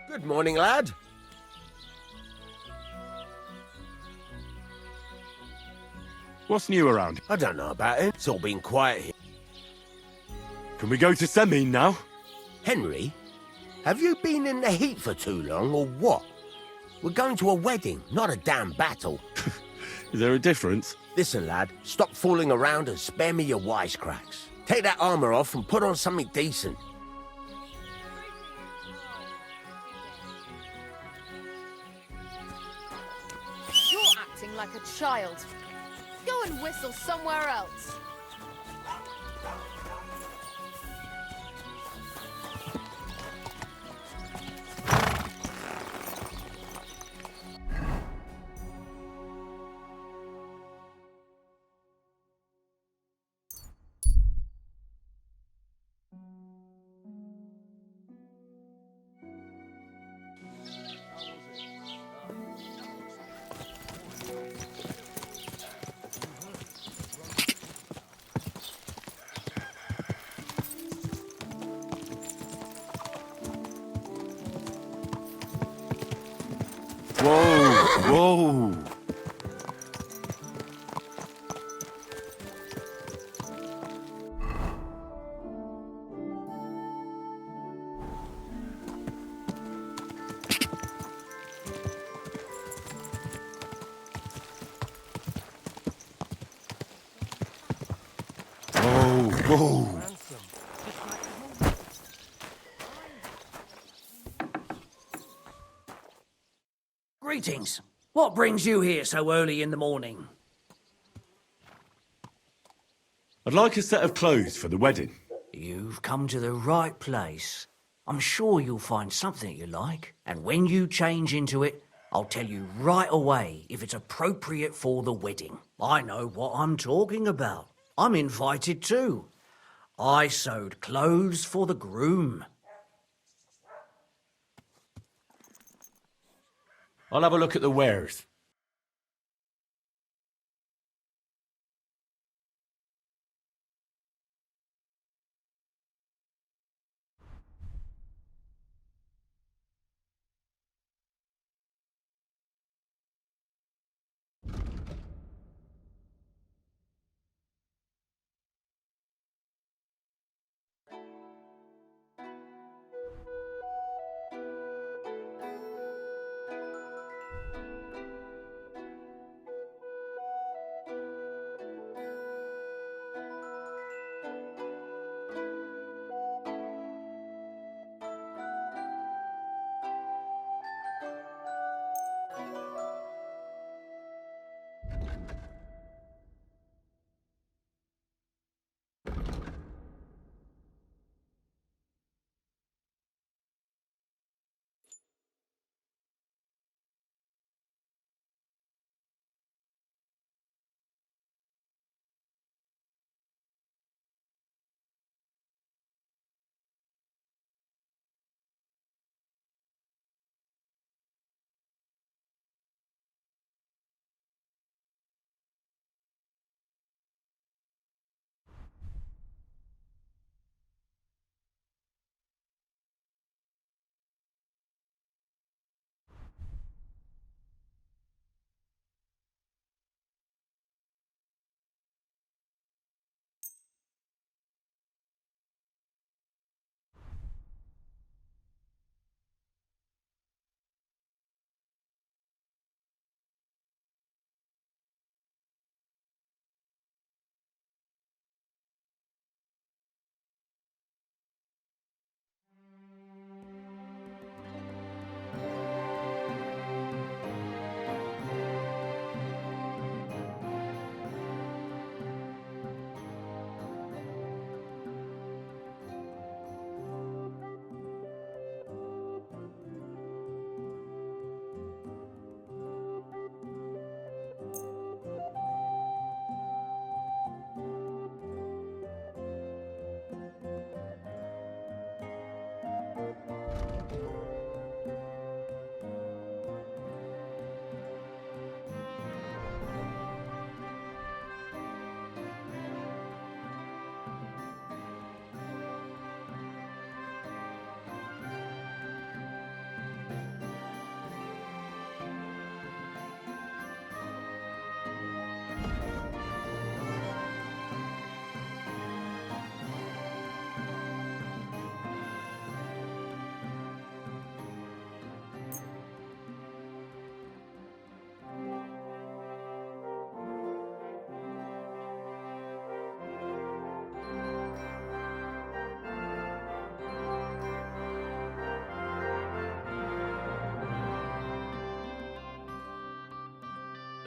Good morning, lad. What's new around? I don't know about it. It's all been quiet here. Can we go to Semin now? Henry, have you been in the heat for too long, or what? We're going to a wedding, not a damn battle. Is there a difference? Listen, lad, stop fooling around and spare me your wisecracks. Take that armor off and put on something decent. You're acting like a child. Go and whistle somewhere else. Whoa, whoa. Whoa, whoa. Greetings. What brings you here so early in the morning? I'd like a set of clothes for the wedding. You've come to the right place. I'm sure you'll find something you like, and when you change into it, I'll tell you right away if it's appropriate for the wedding. I know what I'm talking about. I'm invited too. I sewed clothes for the groom. I'll have a look at the wares.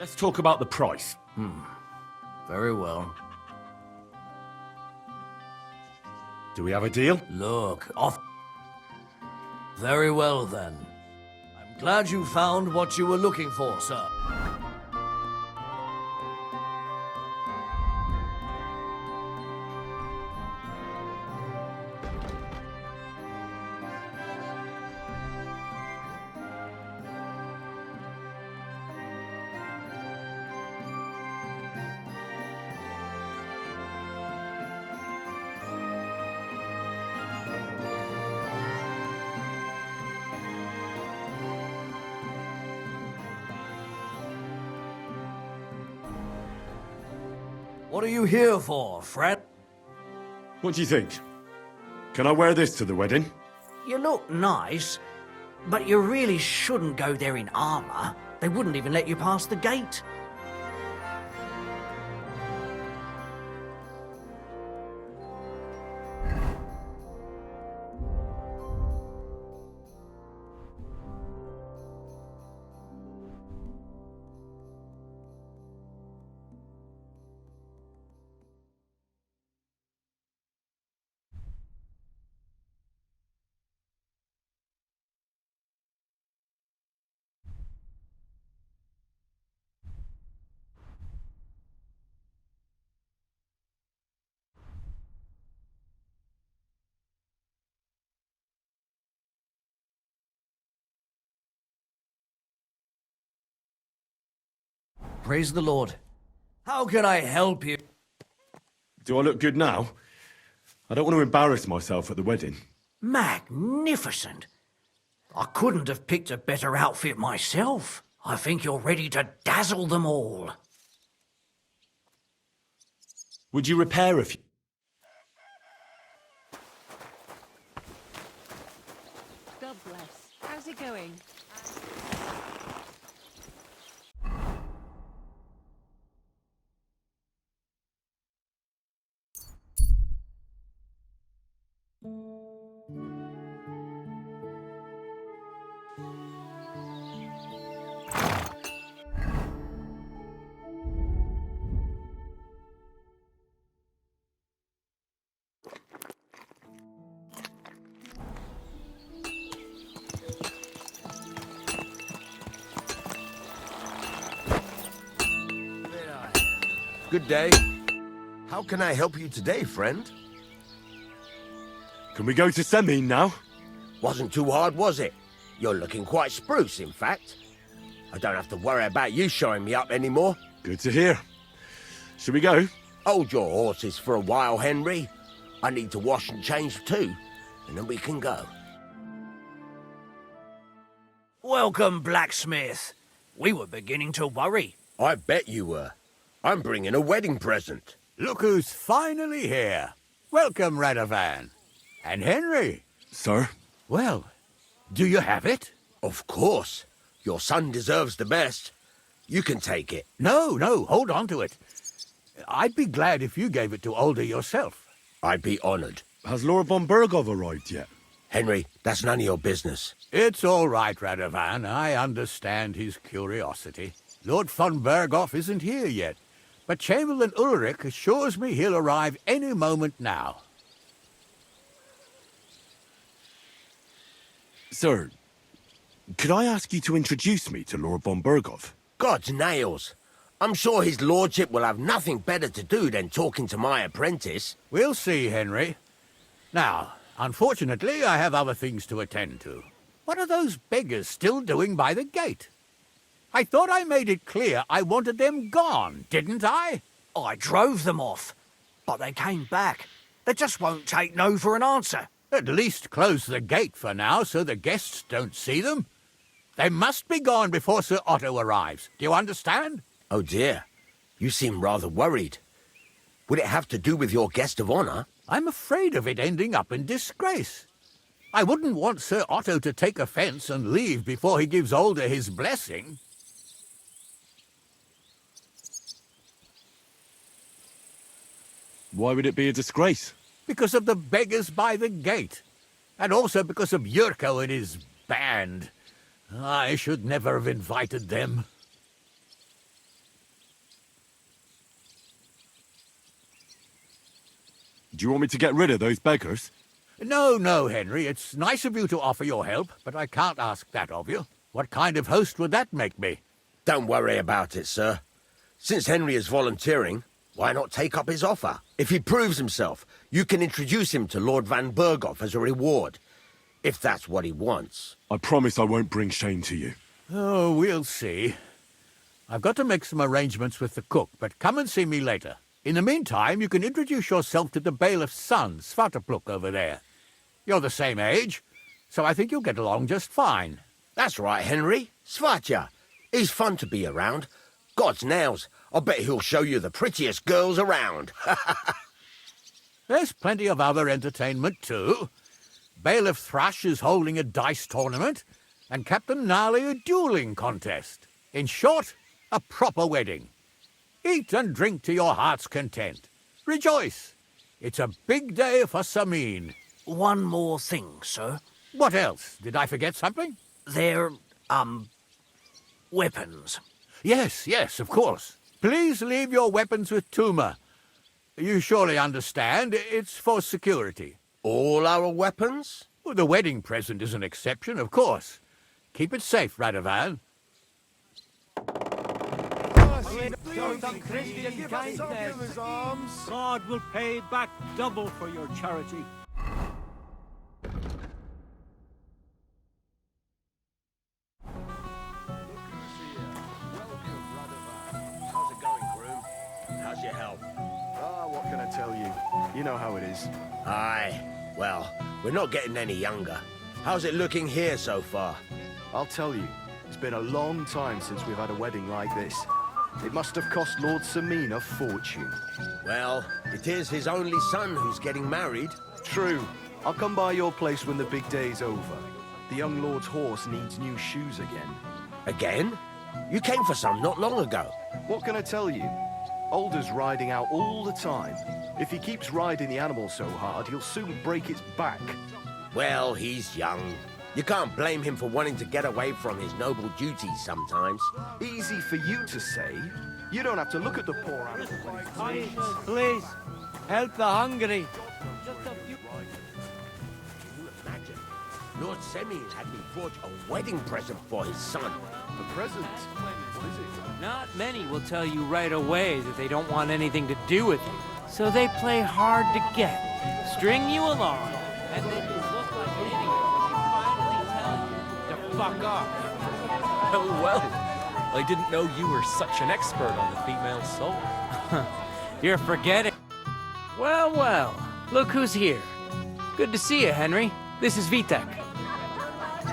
Let's talk about the price. Very well. Do we have a deal? Look, off. Very well then. I'm glad you found what you were looking for, sir. What are you here for, friend? What do you think? Can I wear this to the wedding? You look nice, but you really shouldn't go there in armor. They wouldn't even let you pass the gate. Praise the Lord. How can I help you? Do I look good now? I don't want to embarrass myself at the wedding. Magnificent. I couldn't have picked a better outfit myself. I think you're ready to dazzle them all. Would you repair a few? God bless. How's it going? Good day. How can I help you today, friend? Can we go to Semi now? Wasn't too hard, was it? You're looking quite spruce, in fact. I don't have to worry about you showing me up anymore. Good to hear. Should we go? Hold your horses for a while, Henry. I need to wash and change too, and then we can go. Welcome, blacksmith. We were beginning to worry. I bet you were. I'm bringing a wedding present. Look who's finally here. Welcome, Radovan. And Henry. Sir? Well, do you have it? Of course. Your son deserves the best. You can take it. No, hold on to it. I'd be glad if you gave it to Older yourself. I'd be honored. Has Laura von Bergov arrived yet? Henry, that's none of your business. It's all right, Radovan. I understand his curiosity. Lord von Berghoff isn't here yet, but Chamberlain Ulrich assures me he'll arrive any moment now. Sir, could I ask you to introduce me to Laura von Bergov? God's nails. I'm sure his lordship will have nothing better to do than talking to my apprentice. We'll see, Henry. Now, unfortunately, I have other things to attend to. What are those beggars still doing by the gate? I thought I made it clear I wanted them gone, didn't I? I drove them off, but they came back. They just won't take no for an answer. At least close the gate for now so the guests don't see them. They must be gone before Sir Otto arrives. Do you understand? Oh dear, you seem rather worried. Would it have to do with your guest of honor? I'm afraid of it ending up in disgrace. I wouldn't want Sir Otto to take offense and leave before he gives Older his blessing. Why would it be a disgrace? Because of the beggars by the gate. And also because of Yurko and his band. I should never have invited them. Do you want me to get rid of those beggars? No, no, Henry. It's nice of you to offer your help, but I can't ask that of you. What kind of host would that make me? Don't worry about it, sir. Since Henry is volunteering, why not take up his offer? If he proves himself, you can introduce him to Lord Van Berghoff as a reward. If that's what he wants. I promise I won't bring shame to you. Oh, we'll see. I've got to make some arrangements with the cook, but come and see me later. In the meantime, you can introduce yourself to the bailiff's son, Svartepluk, over there. You're the same age, so I think you'll get along just fine. That's right, Henry. Svatja. He's fun to be around. God's nails, I bet he'll show you the prettiest girls around. There's plenty of other entertainment, too. Bailiff Thrush is holding a dice tournament, and Captain Gnarly a dueling contest. In short, a proper wedding. Eat and drink to your heart's content. Rejoice. It's a big day for Samin. One more thing, sir. What else? Did I forget something? They're, weapons. Yes, yes, of course. Please leave your weapons with Tuma. You surely understand, it's for security. All our weapons? Well, the wedding present is an exception, of course. Keep it safe, Radovan. God will pay back double for your charity. How's it going, groom? How's your health? What can I tell you? You know how it is. Aye. Well, we're not getting any younger. How's it looking here so far? I'll tell you, it's been a long time since we've had a wedding like this. It must have cost Lord Samin a fortune. Well, it is his only son who's getting married. True. I'll come by your place when the big day's over. The young lord's horse needs new shoes again. Again? You came for some not long ago. What can I tell you? Alder's riding out all the time. If he keeps riding the animal so hard, he'll soon break its back. Well, he's young. You can't blame him for wanting to get away from his noble duties sometimes. Easy for you to say. You don't have to look at the poor animal. Please, help the hungry. Can you imagine? Lord Semyon had me forge a wedding present for his son. A present? What is it? Not many will tell you right away that they don't want anything to do with you. So they play hard to get, string you along, and then you look like an idiot when they finally tell you to fuck off. Oh, well, I didn't know you were such an expert on the female soul. You're forgetting. Well, well, look who's here. Good to see you, Henry. This is Vitek.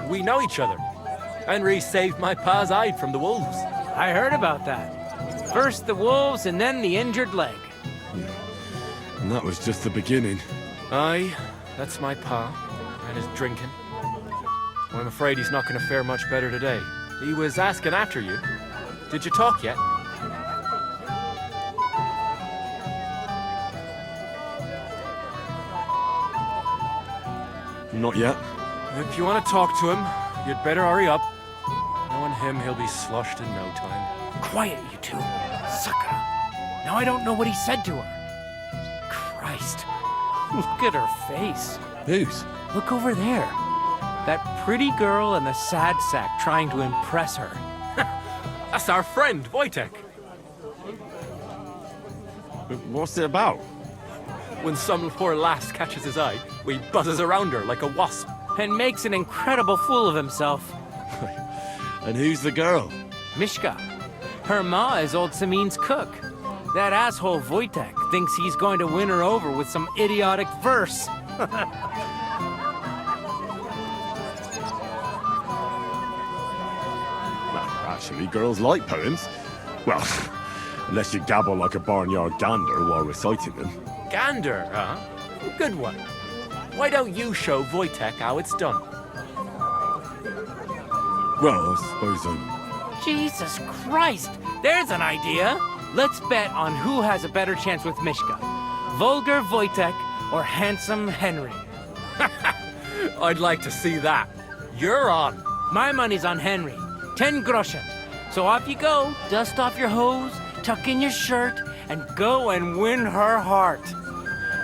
We know each other. Henry saved my pa's hide from the wolves. I heard about that. First the wolves and then the injured leg. And that was just the beginning. Aye, that's my pa, and his drinking. I'm afraid he's not going to fare much better today. He was asking after you. Did you talk yet? Not yet. If you want to talk to him, you'd better hurry up. Knowing him, he'll be sloshed in no time. Quiet, you two. Sucker. Now I don't know what he said to her. Christ. Look at her face. Whose? Look over there. That pretty girl and the sad sack trying to impress her. That's our friend, Wojtek. What's it about? When some poor lass catches his eye, he buzzes around her like a wasp. And makes an incredible fool of himself. And who's the girl? Mishka. Her ma is old Samin's cook. That asshole Wojtek thinks he's going to win her over with some idiotic verse. Actually, girls like poems. Well, unless you gabble like a barnyard gander while reciting them. Gander, huh? Good one. Why don't you show Wojtek how it's done? Well, I suppose Jesus Christ! There's an idea! Let's bet on who has a better chance with Mishka. Vulgar Wojtek or handsome Henry. I'd like to see that. You're on. My money's on Henry. 10 groschen. So off you go, dust off your hose, tuck in your shirt, and go and win her heart.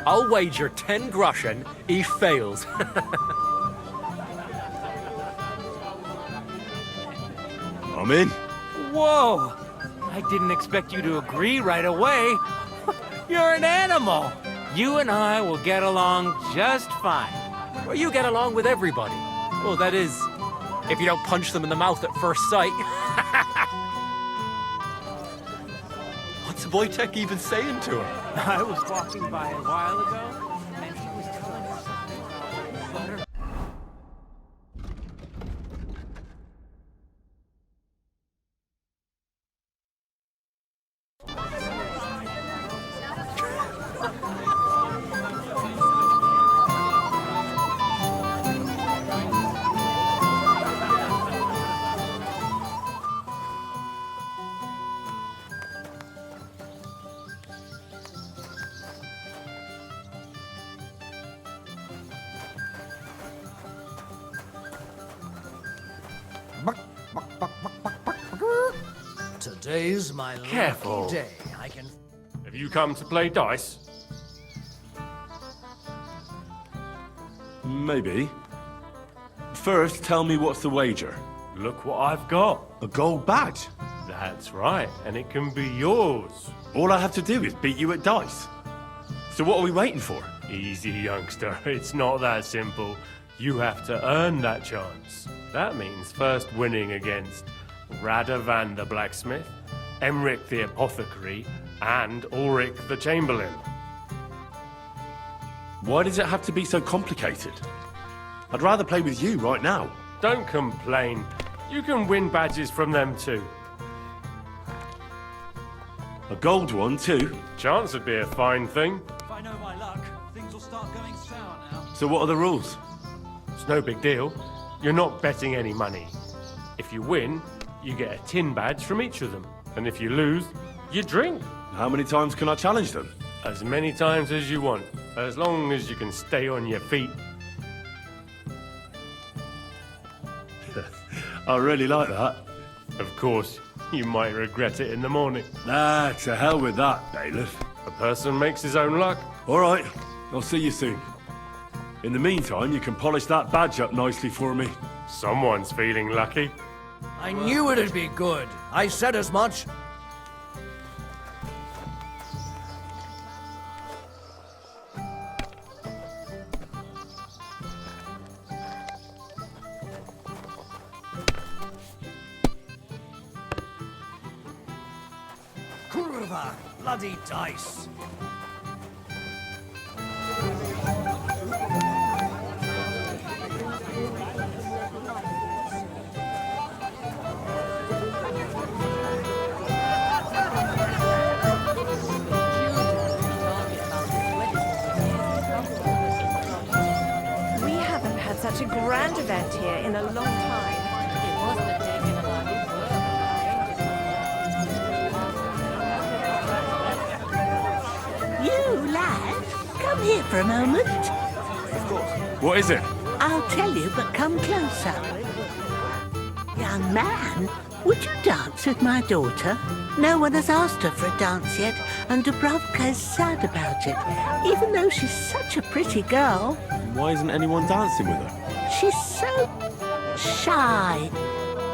I'll wager 10 groschen he fails. I'm in. Whoa! I didn't expect you to agree right away. You're an animal. You and I will get along just fine. Well, you get along with everybody. Well, that is, if you don't punch them in the mouth at first sight. What's Wojtek even saying to her? I was walking by a while ago, and he was telling her something about butter. Today's my Careful. lucky day. I can... Have you come to play dice? Maybe. First, tell me what's the wager. Look what I've got. A gold badge. That's right, and it can be yours. All I have to do is beat you at dice. So what are we waiting for? Easy, youngster. It's not that simple. You have to earn that chance. That means first winning against Radovan the blacksmith, Emric the apothecary, and Ulrich the chamberlain. Why does it have to be so complicated? I'd rather play with you right now. Don't complain. You can win badges from them too. A gold one too. Chance would be a fine thing. If I know my luck, things will start going sour now. So what are the rules? It's no big deal. You're not betting any money. If you win, you get a tin badge from each of them. And if you lose, you drink. How many times can I challenge them? As many times as you want, as long as you can stay on your feet. I really like that. Of course, you might regret it in the morning. Ah, to hell with that, bailiff. A person makes his own luck. All right, I'll see you soon. In the meantime, you can polish that badge up nicely for me. Someone's feeling lucky. I knew it'd be good. I said as much. Kurva, bloody dice. We haven't had such a grand event here in a long time. It wasn't a day in a lot of You, lad, come here for a moment. Of course. What is it? I'll tell you, but come closer. Young man, would you dance with my daughter? No one has asked her for a dance yet, and Dubrovka is sad about it, even though she's such a pretty girl. Why isn't anyone dancing with her? She's so shy.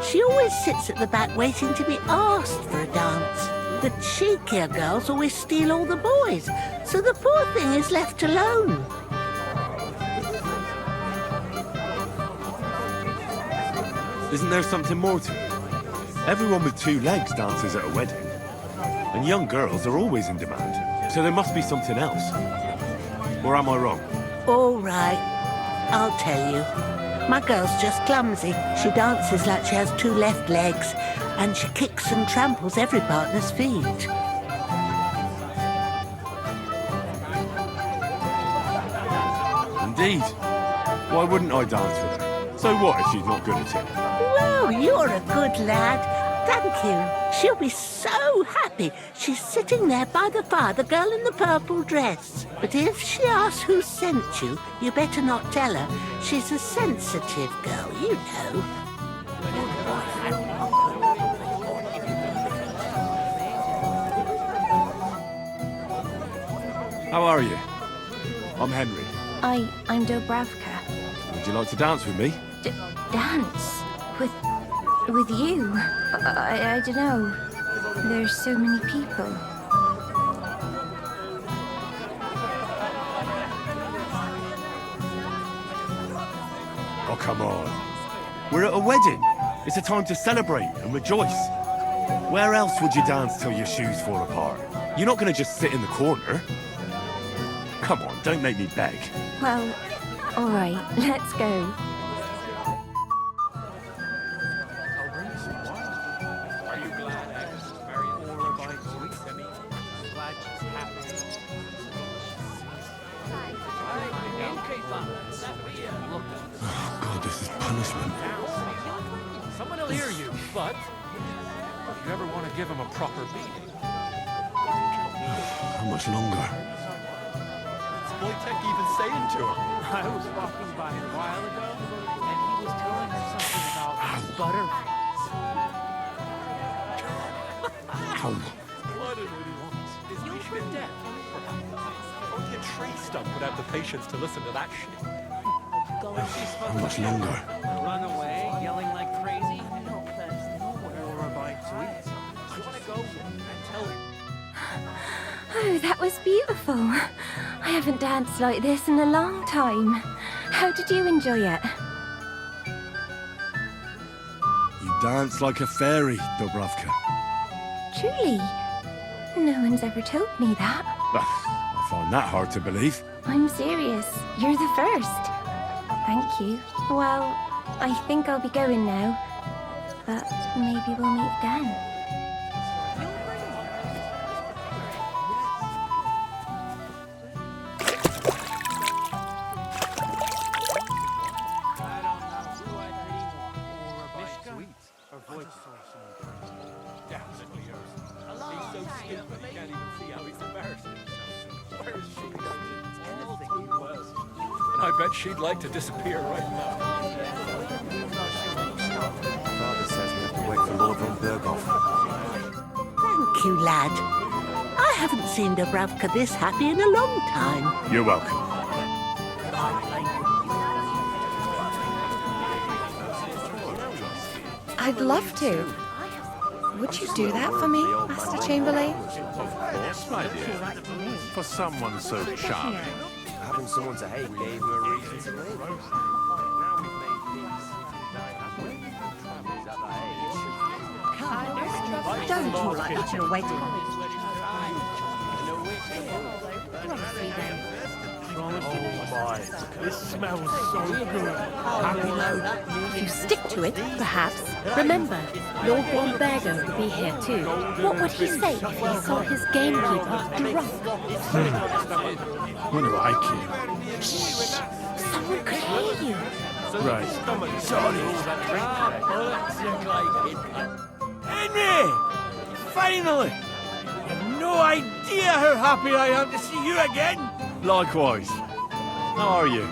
She always sits at the back waiting to be asked for a dance. The cheekier girls always steal all the boys, so the poor thing is left alone. Isn't there something more to it? Everyone with two legs dances at a wedding. And young girls are always in demand. So there must be something else. Or am I wrong? All right, I'll tell you. My girl's just clumsy. She dances like she has two left legs, and she kicks and tramples every partner's feet. Indeed. Why wouldn't I dance with her? So what if she's not good at it? Whoa, you're a good lad. Thank you. She'll be so happy. She's sitting there by the fire, the girl in the purple dress. But if she asks who sent you, you better not tell her. She's a sensitive girl, you know. How are you? I'm Henry. I'm Dobravka. Would you like to dance with me? Dance? With you? I don't know. There's so many people. Oh, come on. We're at a wedding. It's a time to celebrate and rejoice. Where else would you dance till your shoes fall apart? You're not going to just sit in the corner. Come on, don't make me beg. Well, all right, let's go. Are you glad Agnes is marrying Aura by choice? I mean, I'm glad she's happy. Oh, God, this is punishment. Someone will hear you, but if you ever want to give him a proper beating. How much longer? What's Wojtek even saying to him? I was walking by a while ago, and he was telling her something about butter. Ow. What did he want? Is he should dead? Only a tree stump would have the patience to listen to that shit. How much longer? Run away, yelling like crazy. No place, nowhere or by to eat. I want to go and tell her. Oh, that was beautiful. I haven't danced like this in a long time. How did you enjoy it? You dance like a fairy, Dobravka. Truly? No one's ever told me that. I find that hard to believe. I'm serious. You're the first. Thank you. Well, I think I'll be going now. But maybe we'll meet again. I bet she'd like to disappear right now. Father says we have to wait for Lord von Berghoff. Thank you, lad. I haven't seen Dobravka this happy in a long time. You're welcome. I'd love to. Would you do that for me, Master Chamberlain? Yes, my dear. For someone so charming. Having someone to hate gave her a reason to leave. Now we've made peace. Don't talk like that at a wedding. Oh my, this smells so good. Happy now. If you stick to it, perhaps. Remember, Lord von Bergo will be here too. What would he say if he saw his gamekeeper drunk? What do I care? Someone could hear you. Right. Sorry. Henry! Finally! You've no idea how happy I am to see you again! Likewise. How are you?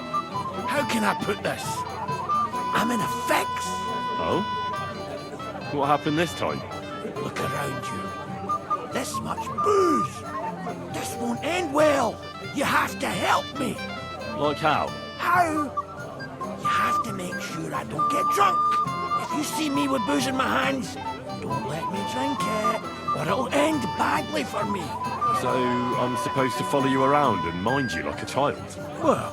How can I put this? I'm in a fix! Oh? What happened this time? Look around you. This much booze! This won't end well! You have to help me! Like how? How? You have to make sure I don't get drunk. If you see me with booze in my hands, don't let me drink it, or it'll end badly for me. So I'm supposed to follow you around and mind you like a child? Well,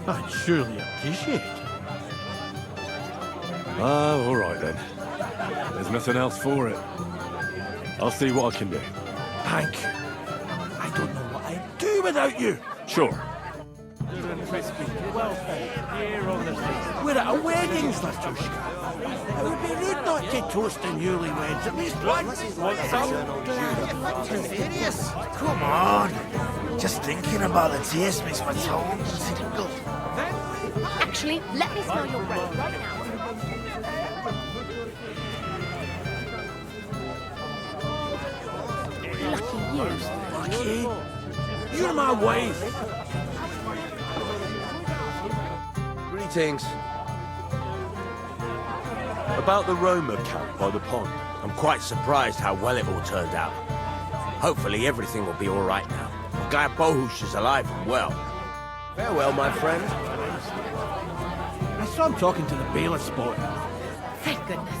I'd surely appreciate it. Oh, all right then. There's nothing else for it. I'll see what I can do. Thank you. I don't know what I'd do without you. Sure. We're at a wedding, Slatushka. It would be rude not to toast the newlyweds at least once. Serious? Come on. Just thinking about the taste makes my tongue tingle. Actually, let me smell your breath right now. Lucky you. Lucky? You're my wife. Greetings. About the Roma camp by the pond. I'm quite surprised how well it all turned out. Hopefully everything will be all right now. I'm glad Bohush is alive and well. Farewell, my friend. I saw him talking to the bailiff's boy. Thank goodness.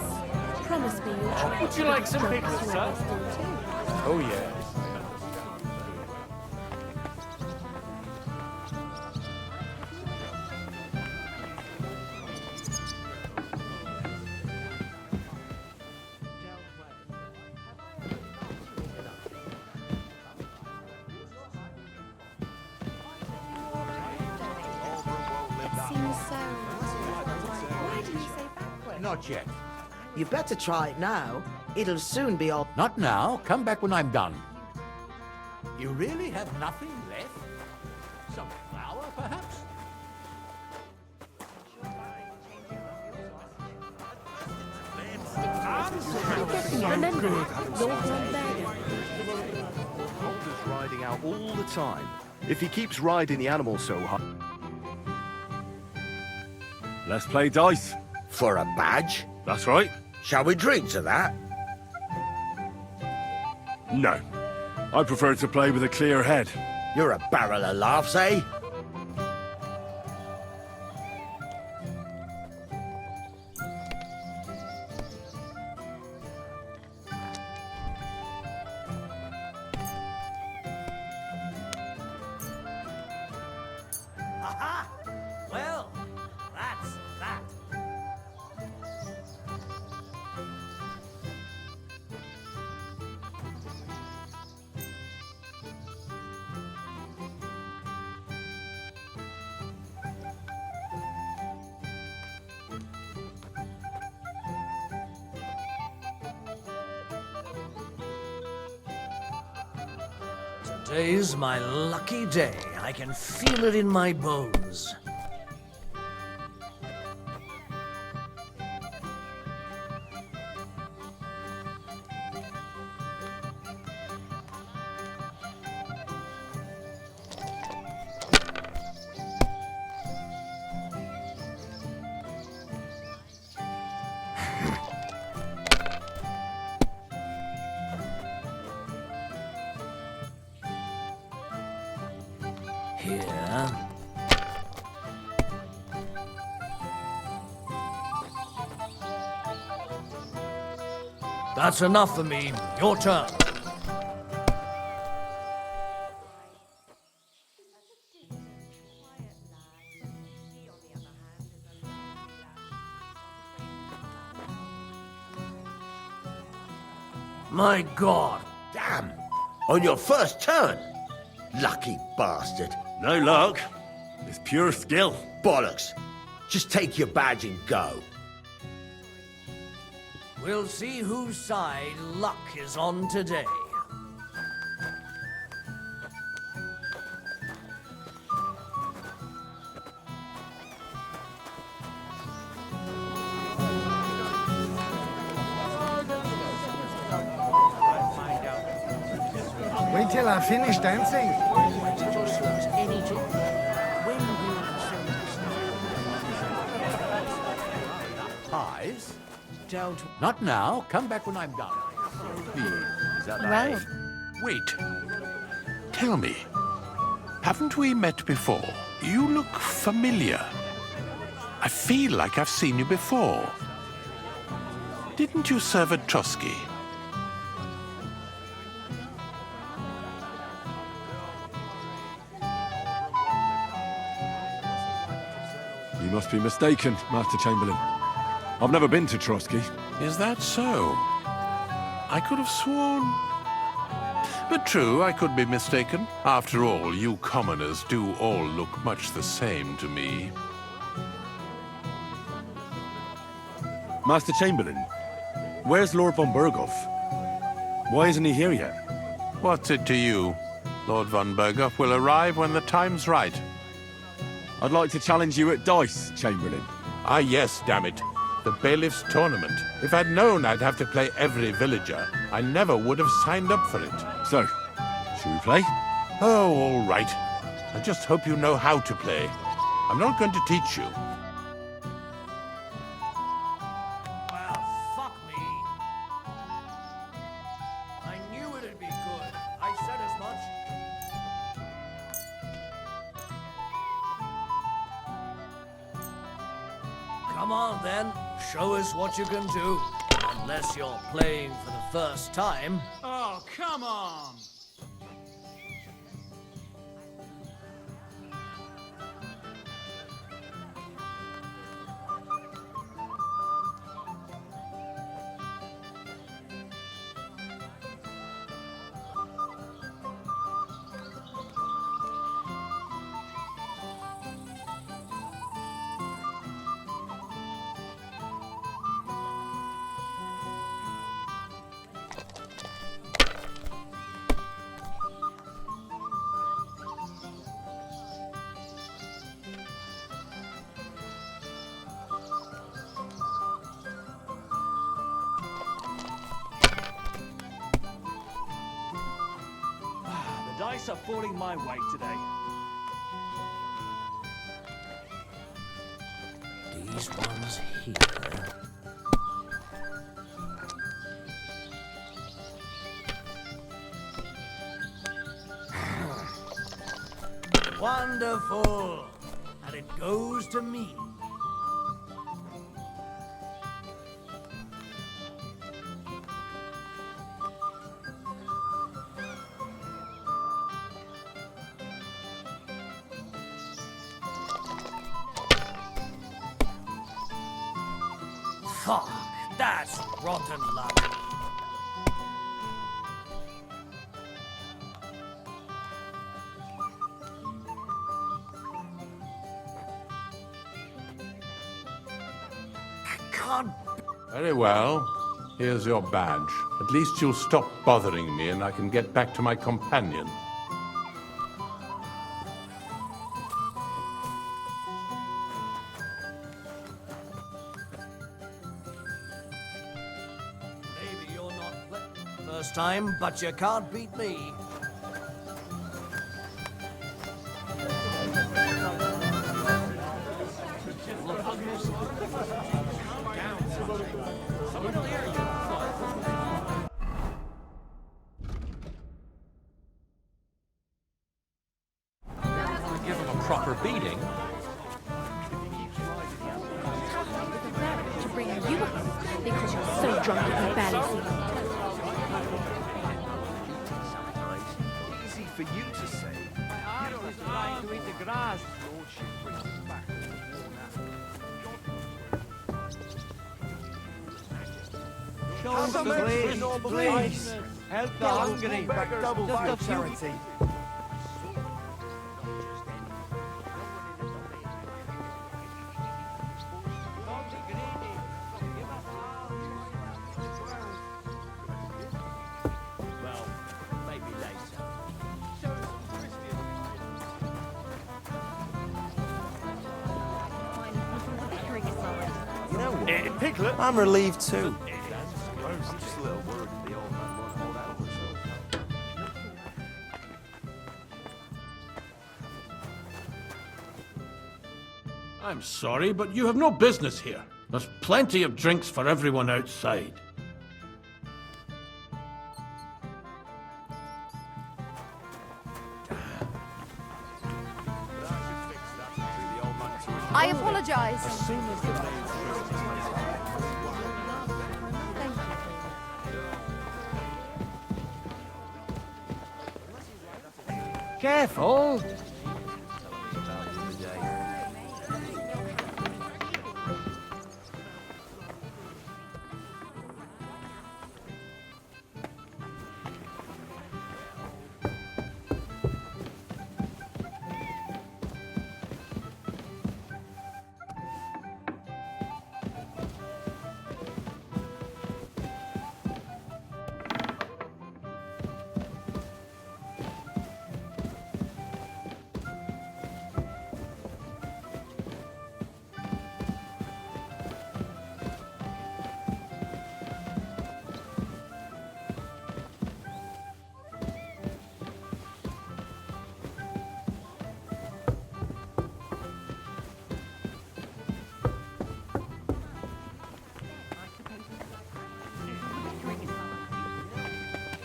Promise me you'll try. Would you like some pickles, sir? Oh, yeah. It seems so. Why did you say backward? Not yet. You better try it now. It'll soon be all... Not now. Come back when I'm done. You really have nothing left? Some flour, perhaps? Remember, Lord Lombardo. Alder's riding out all the time. If he keeps riding the animal so hard... Let's play dice. For a badge? That's right. Shall we drink to that? No. I prefer to play with a clear head. You're a barrel of laughs, eh? Aha! Well, that's that. Today's my lucky day. I can feel it in my bones. Here. That's enough for me. Your turn. My God. Damn! On your first turn! Lucky bastard. No luck. It's pure skill. Bollocks. Just take your badge and go. We'll see whose side luck is on today. Wait till I finish dancing. Pies? Not now. Come back when I'm done. Is that Well. Wait. Tell me, haven't we met before? You look familiar. I feel like I've seen you before. Didn't you serve at Trotsky? You must be mistaken, Master Chamberlain. I've never been to Trotsky. Is that so? I could have sworn... But true, I could be mistaken. After all, you commoners do all look much the same to me. Master Chamberlain, where's Lord von Berghoff? Why isn't he here yet? What's it to you? Lord von Berghoff will arrive when the time's right. I'd like to challenge you at dice, Chamberlain. Ah, yes, damn it. The bailiff's tournament. If I'd known I'd have to play every villager, I never would have signed up for it. So, should we play? Oh, all right. I just hope you know how to play. I'm not going to teach you. Well, fuck me. I knew it'd be good. I said as much. Come on, then. Show us what you can do. Unless you're playing for the first time. Oh, come on! The dice are falling my way today. These ones here. Wonderful! And it goes to me. Fuck, that's rotten luck. Can't. Very well. Here's your badge. At least you'll stop bothering me and I can get back to my companion. Maybe you're not first time, but you can't beat me. Give him a proper beating. To bring you home because you're so drunk you can barely see. Easy for you to say. My arm is trying to eat the grass. Show some grace, please. Help the hungry. Just a few. Well, maybe later. You know what? Piglet? I'm relieved too. I'm just a little worried the old man won't hold out for I'm sorry, but you have no business here. There's plenty of drinks for everyone outside. I apologize. Careful.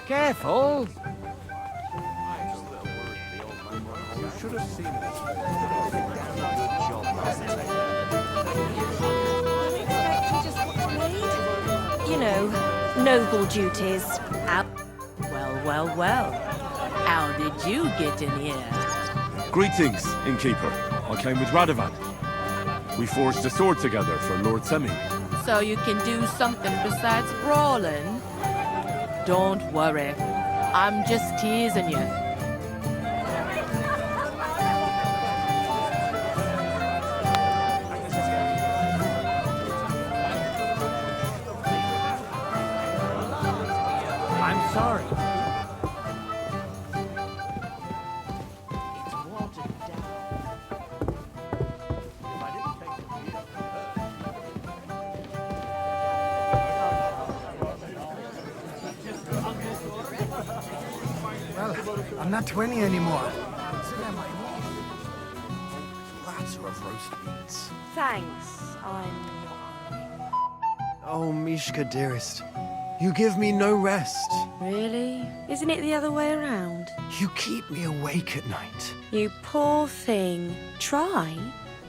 Careful. You should have seen it. noble duties. Well. How did you get in here? Greetings, innkeeper. I came with Radovan. We forged a sword together for Lord Semi. So you can do something besides brawling? Don't worry. I'm just teasing you. I'm sorry. Well, I'm not 20 anymore. Platter of roast beets. Thanks, I'm Oh, Mishka, dearest. You give me no rest. Really? Isn't it the other way around? You keep me awake at night. You poor thing. Try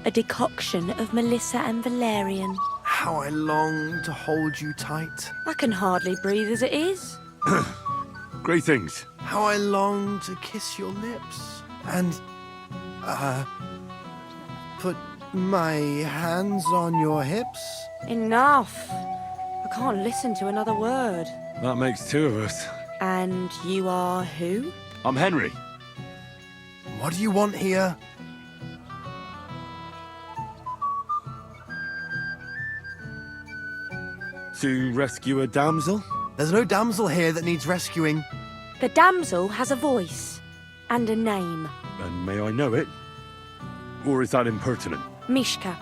a decoction of Melissa and Valerian. How I long to hold you tight. I can hardly breathe as it is. Greetings. How I long to kiss your lips. And, put my hands on your hips. Enough. I can't listen to another word. That makes two of us. And you are who? I'm Henry. What do you want here? To rescue a damsel? There's no damsel here that needs rescuing. The damsel has a voice and a name. And may I know it? Or is that impertinent? Mishka.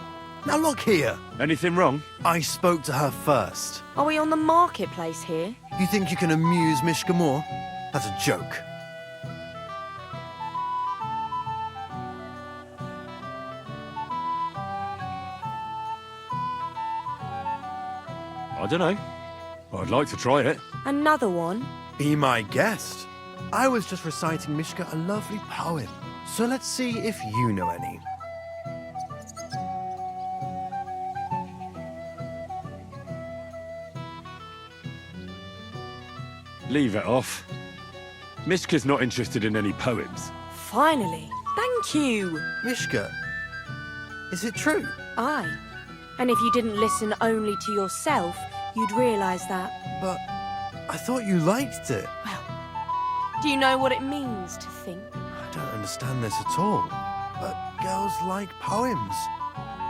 Now look here. Anything wrong? I spoke to her first. Are we on the marketplace here? You think you can amuse Mishka more? That's a joke. I don't know. I'd like to try it. Another one? Be my guest. I was just reciting Mishka a lovely poem. So let's see if you know any. Leave it off. Mishka's not interested in any poems. Finally. Thank you. Mishka, is it true? Aye. And if you didn't listen only to yourself, you'd realise that. But I thought you liked it. Do you know what it means to think? I don't understand this at all. But girls like poems.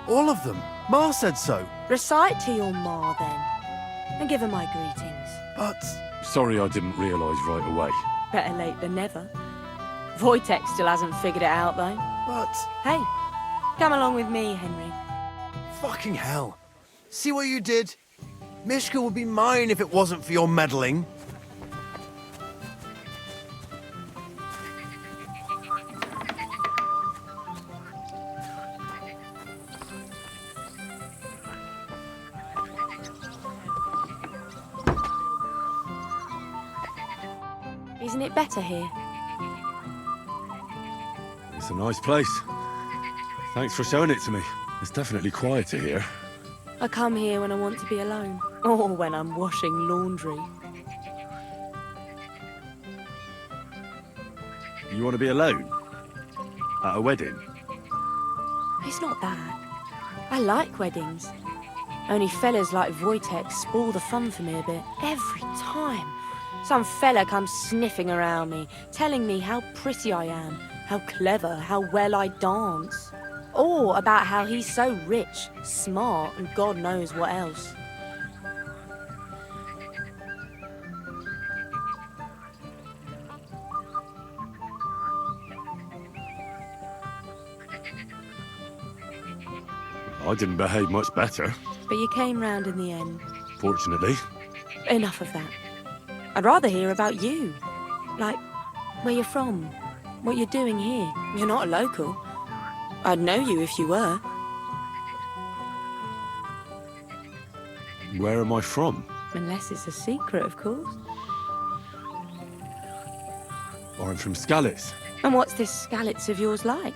All of them. Ma said so. Recite to your ma, then. And give her my greetings. But... Sorry I didn't realise right away. Better late than never. Wojtek still hasn't figured it out, though. But... Hey, come along with me, Henry. Fucking hell. See what you did? Mishka would be mine if it wasn't for your meddling. Isn't it better here? It's a nice place. Thanks for showing it to me. It's definitely quieter here. I come here when I want to be alone. Or when I'm washing laundry. You want to be alone? At a wedding? It's not that. I like weddings. Only fellas like Wojtek spoil the fun for me a bit. Every time. Some fella comes sniffing around me, telling me how pretty I am, how clever, how well I dance. Or about how he's so rich, smart, and God knows what else. I didn't behave much better, But you came round in the end. fortunately. Enough of that. I'd rather hear about you. Like, where you're from, what you're doing here. You're not a local. I'd know you if you were. Where am I from? Unless it's a secret, of course. I'm from Skalitz. And what's this Skalitz of yours like?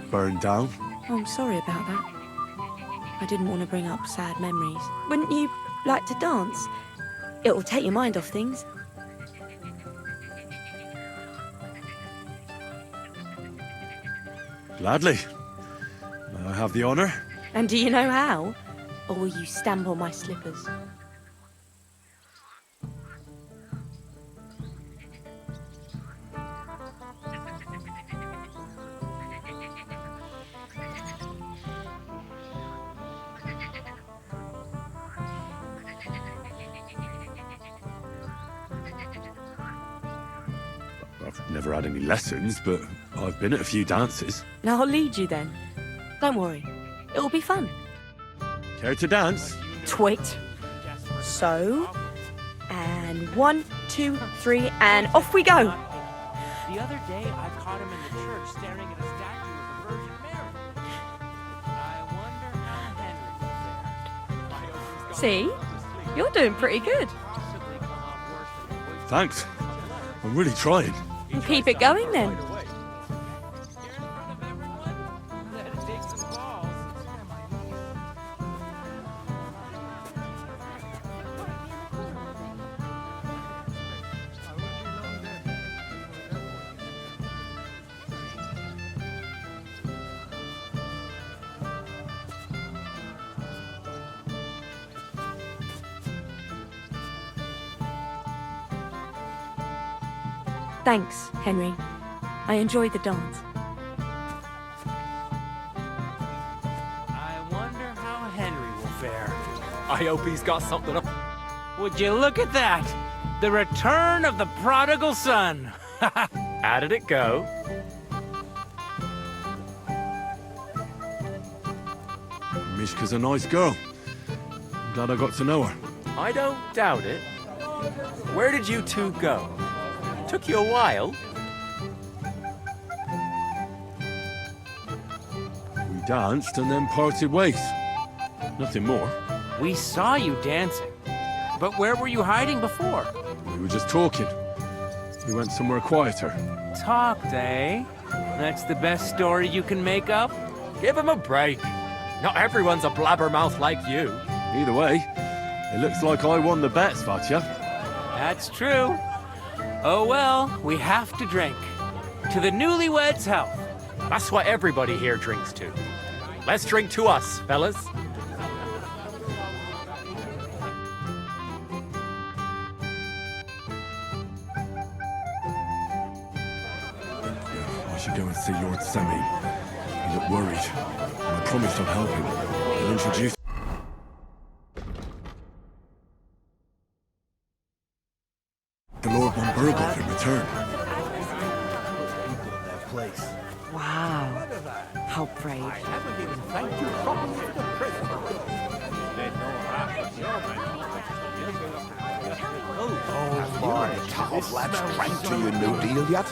Burned down. Oh, I'm sorry about that. I didn't want to bring up sad memories. Wouldn't you like to dance? It'll take your mind off things. Gladly. May I have the honor? And do you know how? Or will you stamp on my slippers? I've never had any lessons, but I've been at a few dances. Now I'll lead you then. Don't worry. It'll be fun. Care to dance? Twit. So, and 1, 2, 3, and off we go. The other day, I caught him in the church staring at a statue of the Virgin Mary. I wonder how Henry was there. See? You're doing pretty good. Thanks. I'm really trying. Keep it going then. Thanks, Henry. I enjoyed the dance. I wonder how Henry will fare. I hope he's got something up. Would you look at that? The return of the prodigal son. How did it go? Mishka's a nice girl. I'm glad I got to know her. I don't doubt it. Where did you two go? Took you a while. We danced and then parted ways. Nothing more. We saw you dancing. But where were you hiding before? We were just talking. We went somewhere quieter. Talked, eh? That's the best story you can make up? Give him a break. Not everyone's a blabbermouth like you. Either way, it looks like I won the bet, Svatya. That's true. Oh well, we have to drink. To the newlyweds' health. That's what everybody here drinks to. Let's drink to us, fellas. I should go and see Lord Semi. He looked worried. And I promised I'd help him. He'll introduce... The Lord von Burghoff in return. Wow. How brave. Have lads drank to your new deal yet?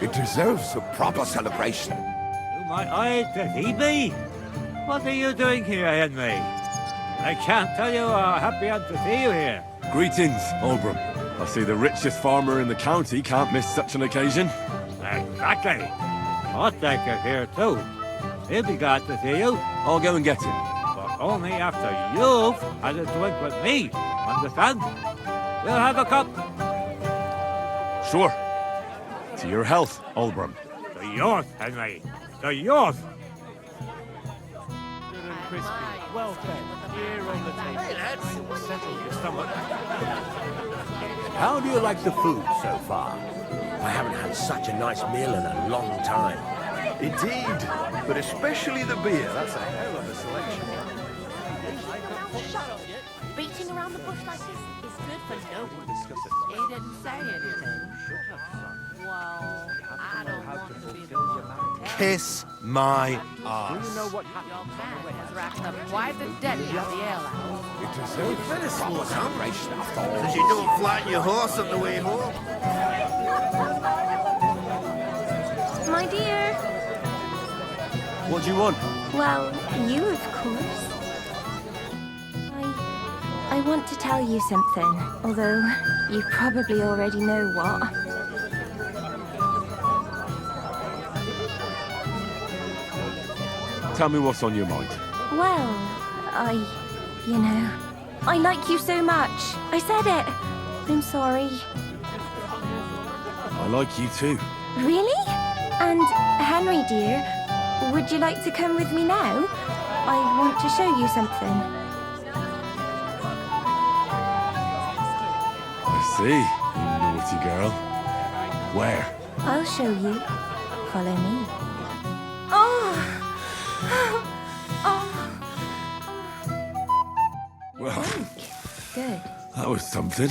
It deserves a proper celebration. My eyes, does he be? What are you doing here, Henry? I can't tell you how happy I'm to see you here. Greetings, Olbram. I see the richest farmer in the county can't miss such an occasion. Exactly. Otek is here too. He'll be glad to see you. I'll go and get him. But only after you've had a drink with me. Understand? We'll have a cup. Sure. To your health, Olbram. To yours, Henry. To yours. Well fed. Here on the table. Hey, lads. Settle your stomach. How do you like the food so far? I haven't had such a nice meal in a long time. Indeed, but especially the beer. That's a hell of a selection. Beating around the bush like this is good for no one. He didn't say anything. Well, I don't want to be the one. Kiss my ass. Your man has racked up quite the debt at the alehouse. It deserves a proper celebration after all. Because you don't flatten your horse on the way home. My dear. What do you want? Well, you, of course. I want to tell you something, although you probably already know what. Tell me what's on your mind. Well, I like you so much. I said it. I'm sorry. I like you too. Really? And Henry, dear, would you like to come with me now? I want to show you something. I see, you naughty girl. Where? I'll show you. Follow me. Oh! Oh! Well, Good. that was something.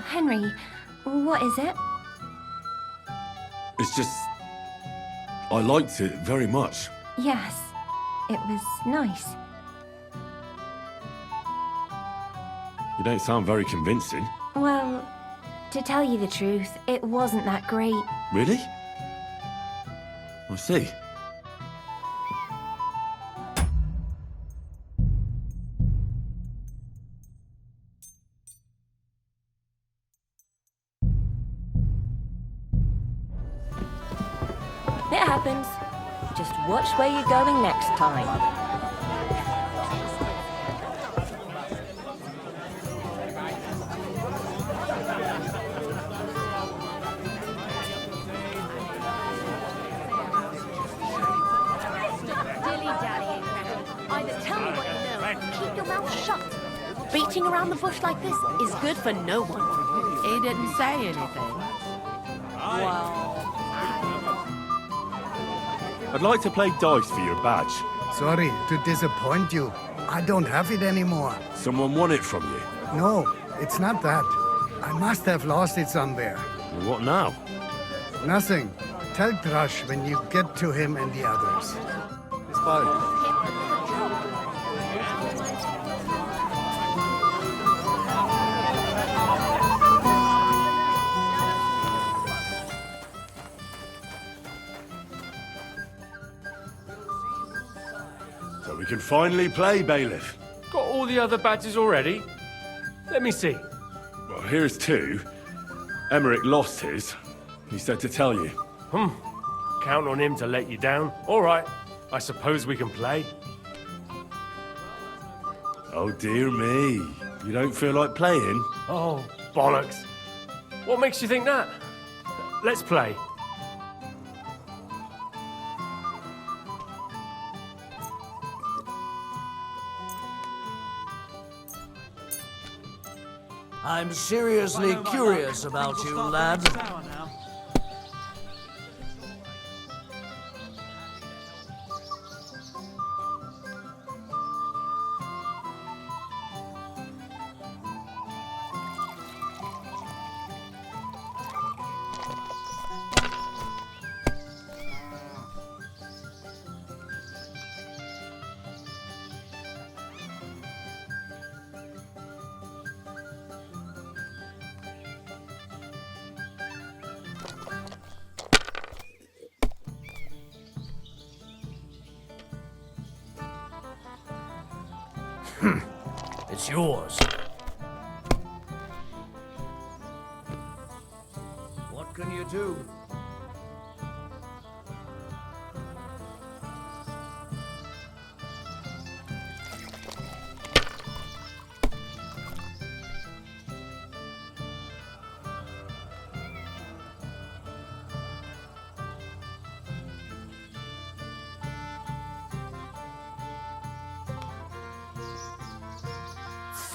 Henry, what is it? It's just... I liked it very much. Yes, it was nice. You don't sound very convincing. Well, to tell you the truth, it wasn't that great. Really? I see. It happens. Just watch where you're going next time. Dilly-dallying, either tell me what you know or keep your mouth shut. Beating around the bush like this is good for no one. He didn't say anything. Well... I'd like to play dice for your badge. Sorry to disappoint you. I don't have it anymore. Someone won it from you. No, it's not that. I must have lost it somewhere. What now? Nothing. Tell Thrush when you get to him and the others. Bis bald. So we can finally play, Bailiff. Got all the other badges already? Let me see. Well, here's two. Emmerich lost his. He said to tell you. Count on him to let you down. All right. I suppose we can play. Oh, dear me. You don't feel like playing? Oh, bollocks. What makes you think that? Let's play. I'm seriously curious about you, lad. It's yours. What can you do?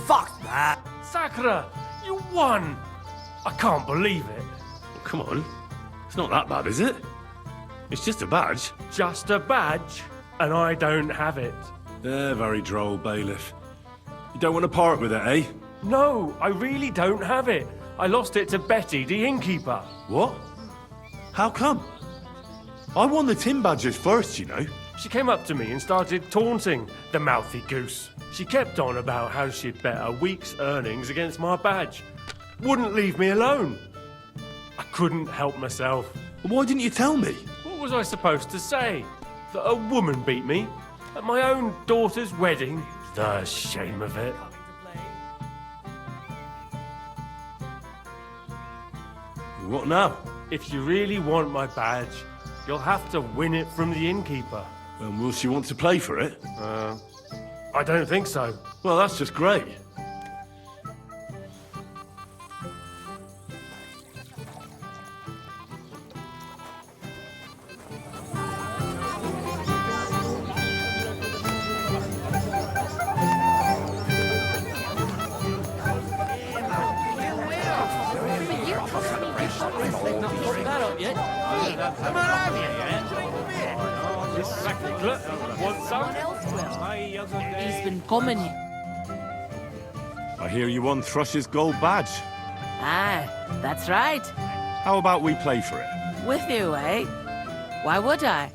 Fuck that! Sakura, you won! I can't believe it. Come on. It's not that bad, is it? It's just a badge. Just a badge, and I don't have it. Very droll, bailiff. You don't want to part with it, eh? No, I really don't have it. I lost it to Betty, the innkeeper. What? How come? I won the tin badges first, you know. She came up to me and started taunting, the mouthy goose. She kept on about how she'd bet a week's earnings against my badge. Wouldn't leave me alone. I couldn't help myself. Why didn't you tell me? What was I supposed to say? That a woman beat me? At my own daughter's wedding? The shame of it. What now? If you really want my badge, you'll have to win it from the innkeeper. And will she want to play for it? I don't think so. Well, that's just great. Want some? He's been coming. I hear you won Thrush's gold badge. Ah, that's right. How about we play for it? With you, eh? Why would I?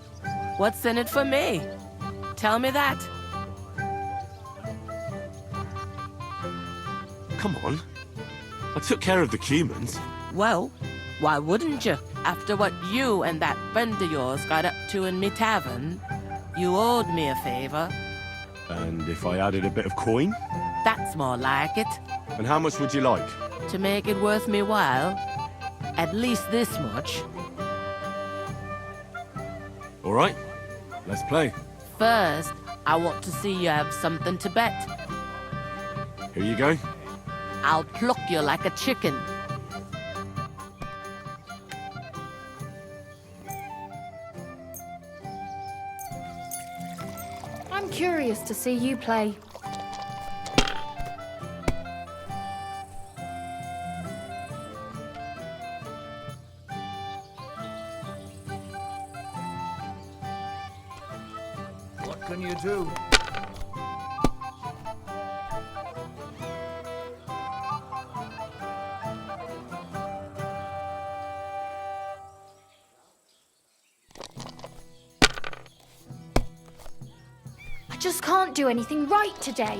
What's in it for me? Tell me that. Come on. I took care of the humans. Well, why wouldn't you? After what you and that friend of yours got up to in me tavern, you owed me a favor. And if I added a bit of coin? That's more like it. And how much would you like? To make it worth me while, at least this much. All right, let's play. First, I want to see you have something to bet. Here you go. I'll pluck you like a chicken. I'm curious to see you play. What can you do? I just can't do anything right today.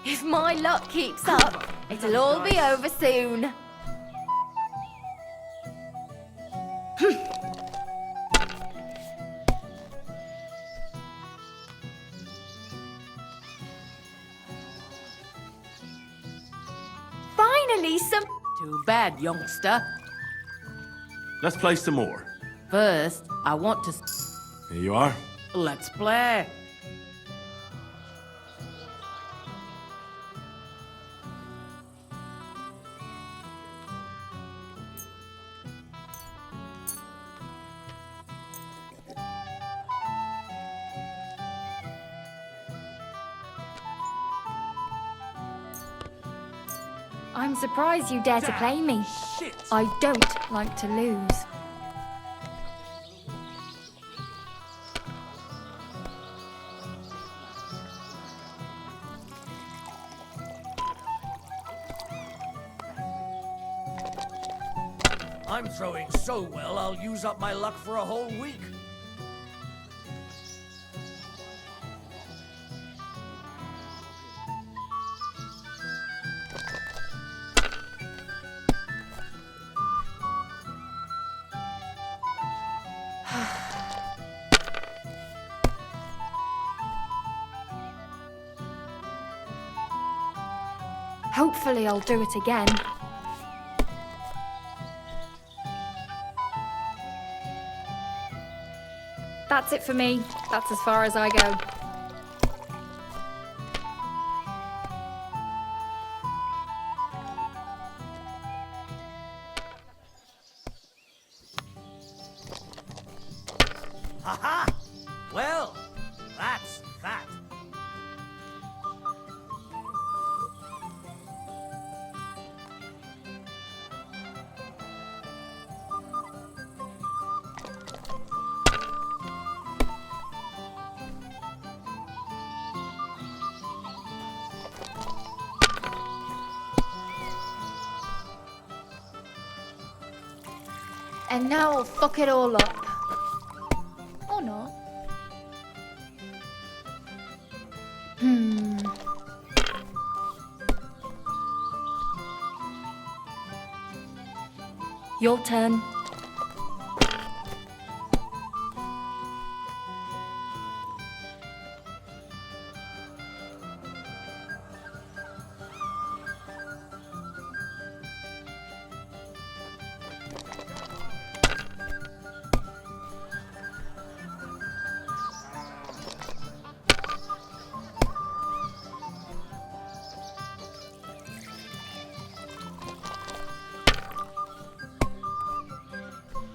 If my luck keeps up, it'll all be over soon. Finally, some... Too bad, youngster. Let's play some more. First, I want to... Here you are. Let's play. I'm surprised you dare to play me. I don't like to lose. throwing so well, I'll use up my luck for a whole week. Hopefully I'll do it again. That's it for me. That's as far as I go. Ha-ha! Well, that's that. And now I'll fuck it all up. Or not. Your turn.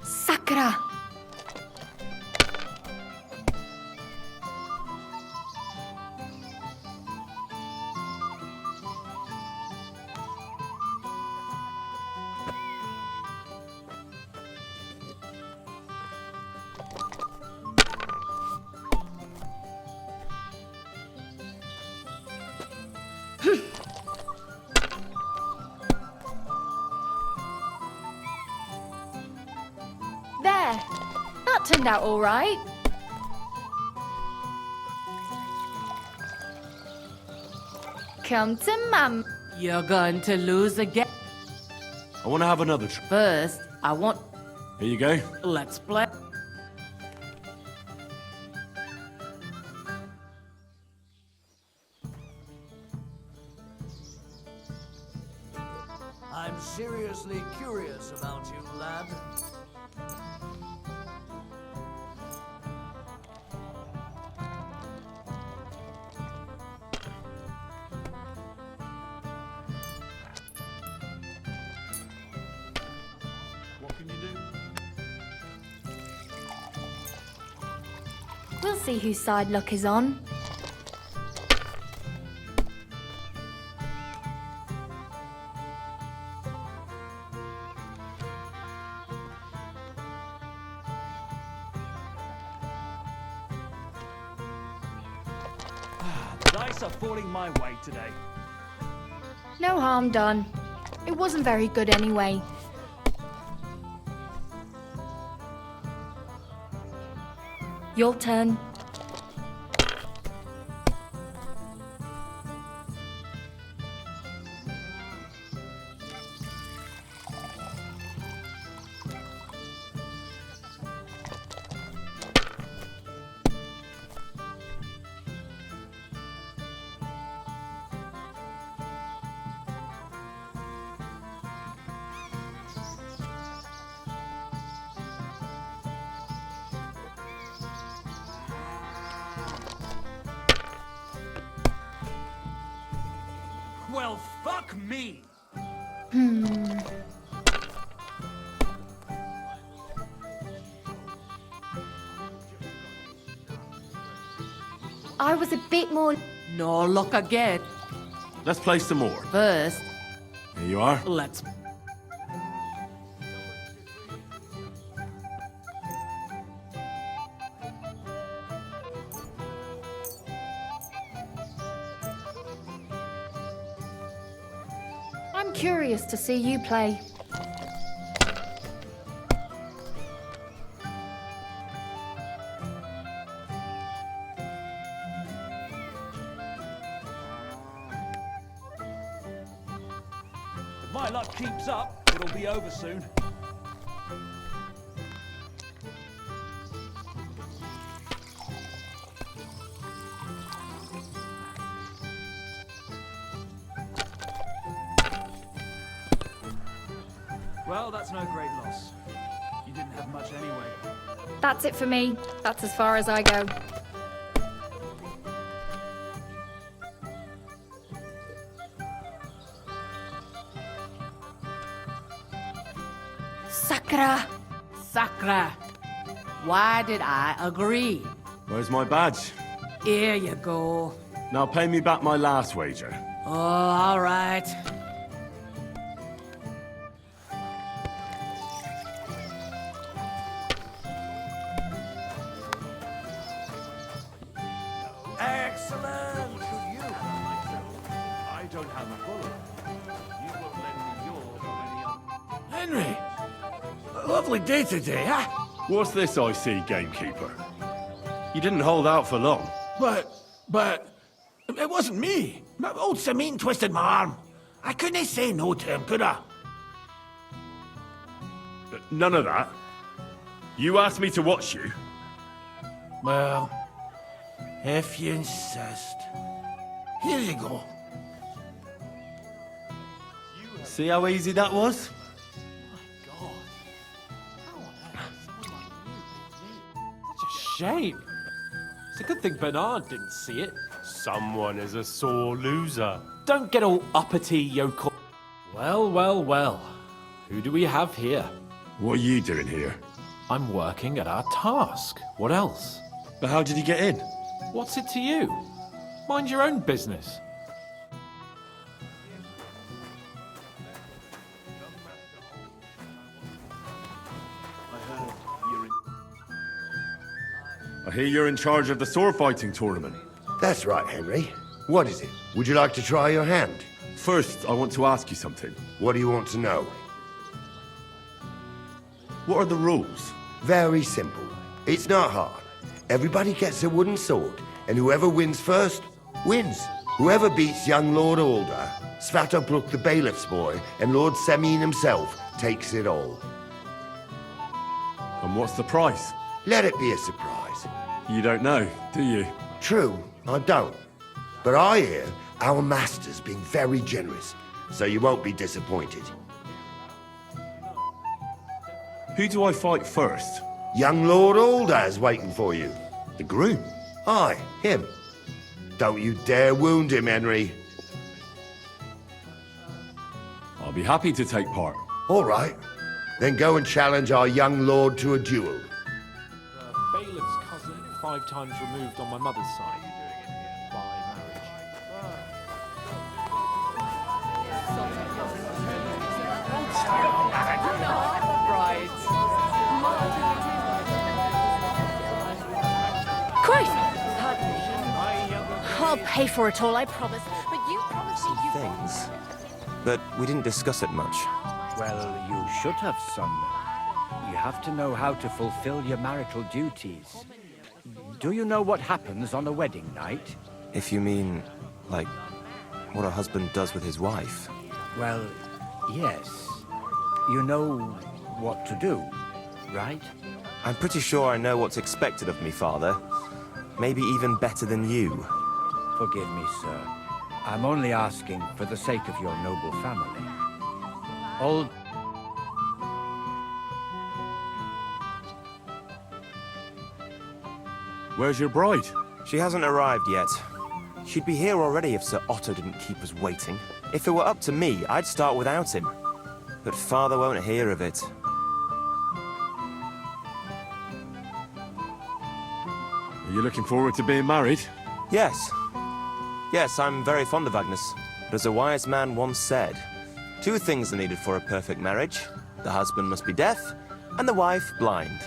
Sakura! There! That turned out all right. Come to Mum. You're going to lose again. I want to have another try. First, I want... Here you go. Let's play. I'm seriously curious about you, lad. What can you do? We'll see whose side luck is on. The dice are falling my way today. No harm done. It wasn't very good anyway. Your turn. Well, fuck me! I was a bit more... No luck again. Let's play some more. First, Here you are. let's... I'm curious to see you play. my luck keeps up, it'll be over soon. Well, that's no great loss. You didn't have much anyway. That's it for me. That's as far as I go. Sakra! Sakra! Why did I agree? Where's my badge? Here you go. Now pay me back my last wager. Oh, all right. Excellent! I don't have a bullet. You won't lend me yours or any other. Henry! A lovely day today, huh? What's this I see, gamekeeper? You didn't hold out for long. But... It wasn't me. Old Samin twisted my arm. I couldn't say no to him, could I? None of that. You asked me to watch you. Well, if you insist. Here you go. See how easy that was? Shame. It's a good thing Bernard didn't see it. Someone is a sore loser. Don't get all uppity, yokel. Well, well, well. Who do we have here? What are you doing here? I'm working at our task. What else? But how did you get in? What's it to you? Mind your own business. I hear you're in charge of the sword fighting tournament. That's right, Henry. What is it? Would you like to try your hand? First, I want to ask you something. What do you want to know? What are the rules? Very simple. It's not hard. Everybody gets a wooden sword, and whoever wins first, wins. Whoever beats young Lord Alder, Svatopluk the bailiff's boy, and Lord Semin himself, takes it all. And what's the price? Let it be a surprise. You don't know, do you? True, I don't. But I hear our master's been very generous, so you won't be disappointed. Who do I fight first? Young Lord Alder's waiting for you. The groom? Aye, him. Don't you dare wound him, Henry. I'll be happy to take part. All right. Then go and challenge our young lord to a duel. Bailiff's cousin, 5 times removed on my mother's side. By Christ! I'll pay for it all, I promise. But you promised me you... Things. But we didn't discuss it much. Well, you should have, son. You have to know how to fulfill your marital duties. Do you know what happens on a wedding night? If you mean, like, what a husband does with his wife. Well, yes. You know what to do, right? I'm pretty sure I know what's expected of me, Father. Maybe even better than you. Forgive me, sir. I'm only asking for the sake of your noble family. Old... Where's your bride? She hasn't arrived yet. She'd be here already if Sir Otto didn't keep us waiting. If it were up to me, I'd start without him. But Father won't hear of it. Are you looking forward to being married? Yes. Yes, I'm very fond of Agnes. But as a wise man once said, 2 things are needed for a perfect marriage. The husband must be deaf, and the wife blind.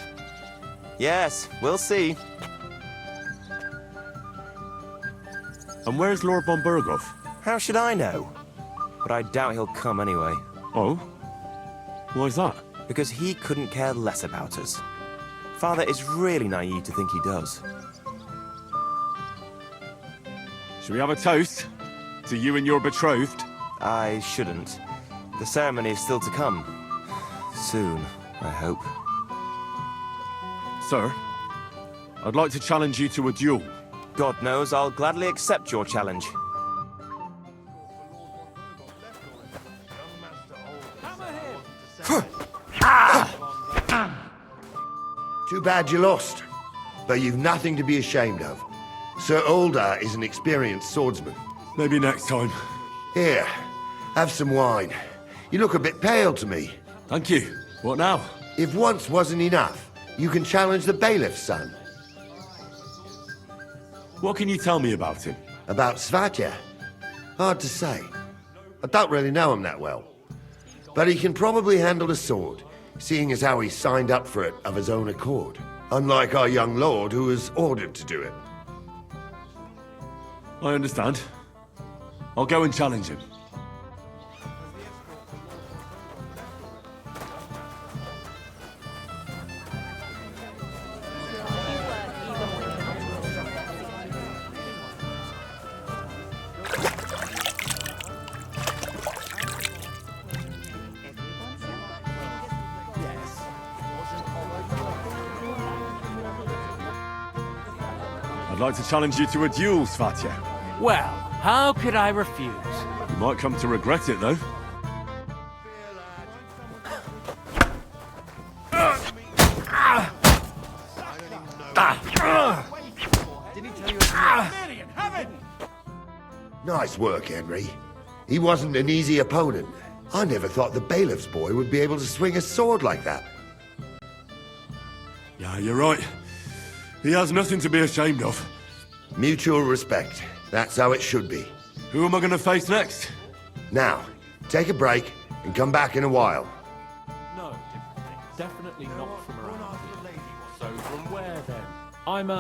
Yes, we'll see. And where's Lord von Berghoff? How should I know? But I doubt he'll come anyway. Oh? Why's that? Because he couldn't care less about us. Father is really naive to think he does. Should we have a toast? To you and your betrothed? I shouldn't. The ceremony is still to come. Soon, I hope. Sir, I'd like to challenge you to a duel. God knows I'll gladly accept your challenge. Too bad you lost. But you've nothing to be ashamed of. Sir Ulder is an experienced swordsman. Maybe next time. Here, have some wine. You look a bit pale to me. Thank you. What now? If once wasn't enough, you can challenge the bailiff's son. What can you tell me about him? About Svatja? Hard to say. I don't really know him that well. But he can probably handle a sword, seeing as how he signed up for it of his own accord. Unlike our young lord, who was ordered to do it. I understand. I'll go and challenge him. I'd like to challenge you to a duel, Svatja. Well, how could I refuse? You might come to regret it, though. Nice work, Henry. He wasn't an easy opponent. I never thought the bailiff's boy would be able to swing a sword like that. Yeah, you're right. He has nothing to be ashamed of. Mutual respect. That's how it should be. Who am I going to face next? Now, take a break and come back in a while. No, definitely not from around here. So from where then? I'm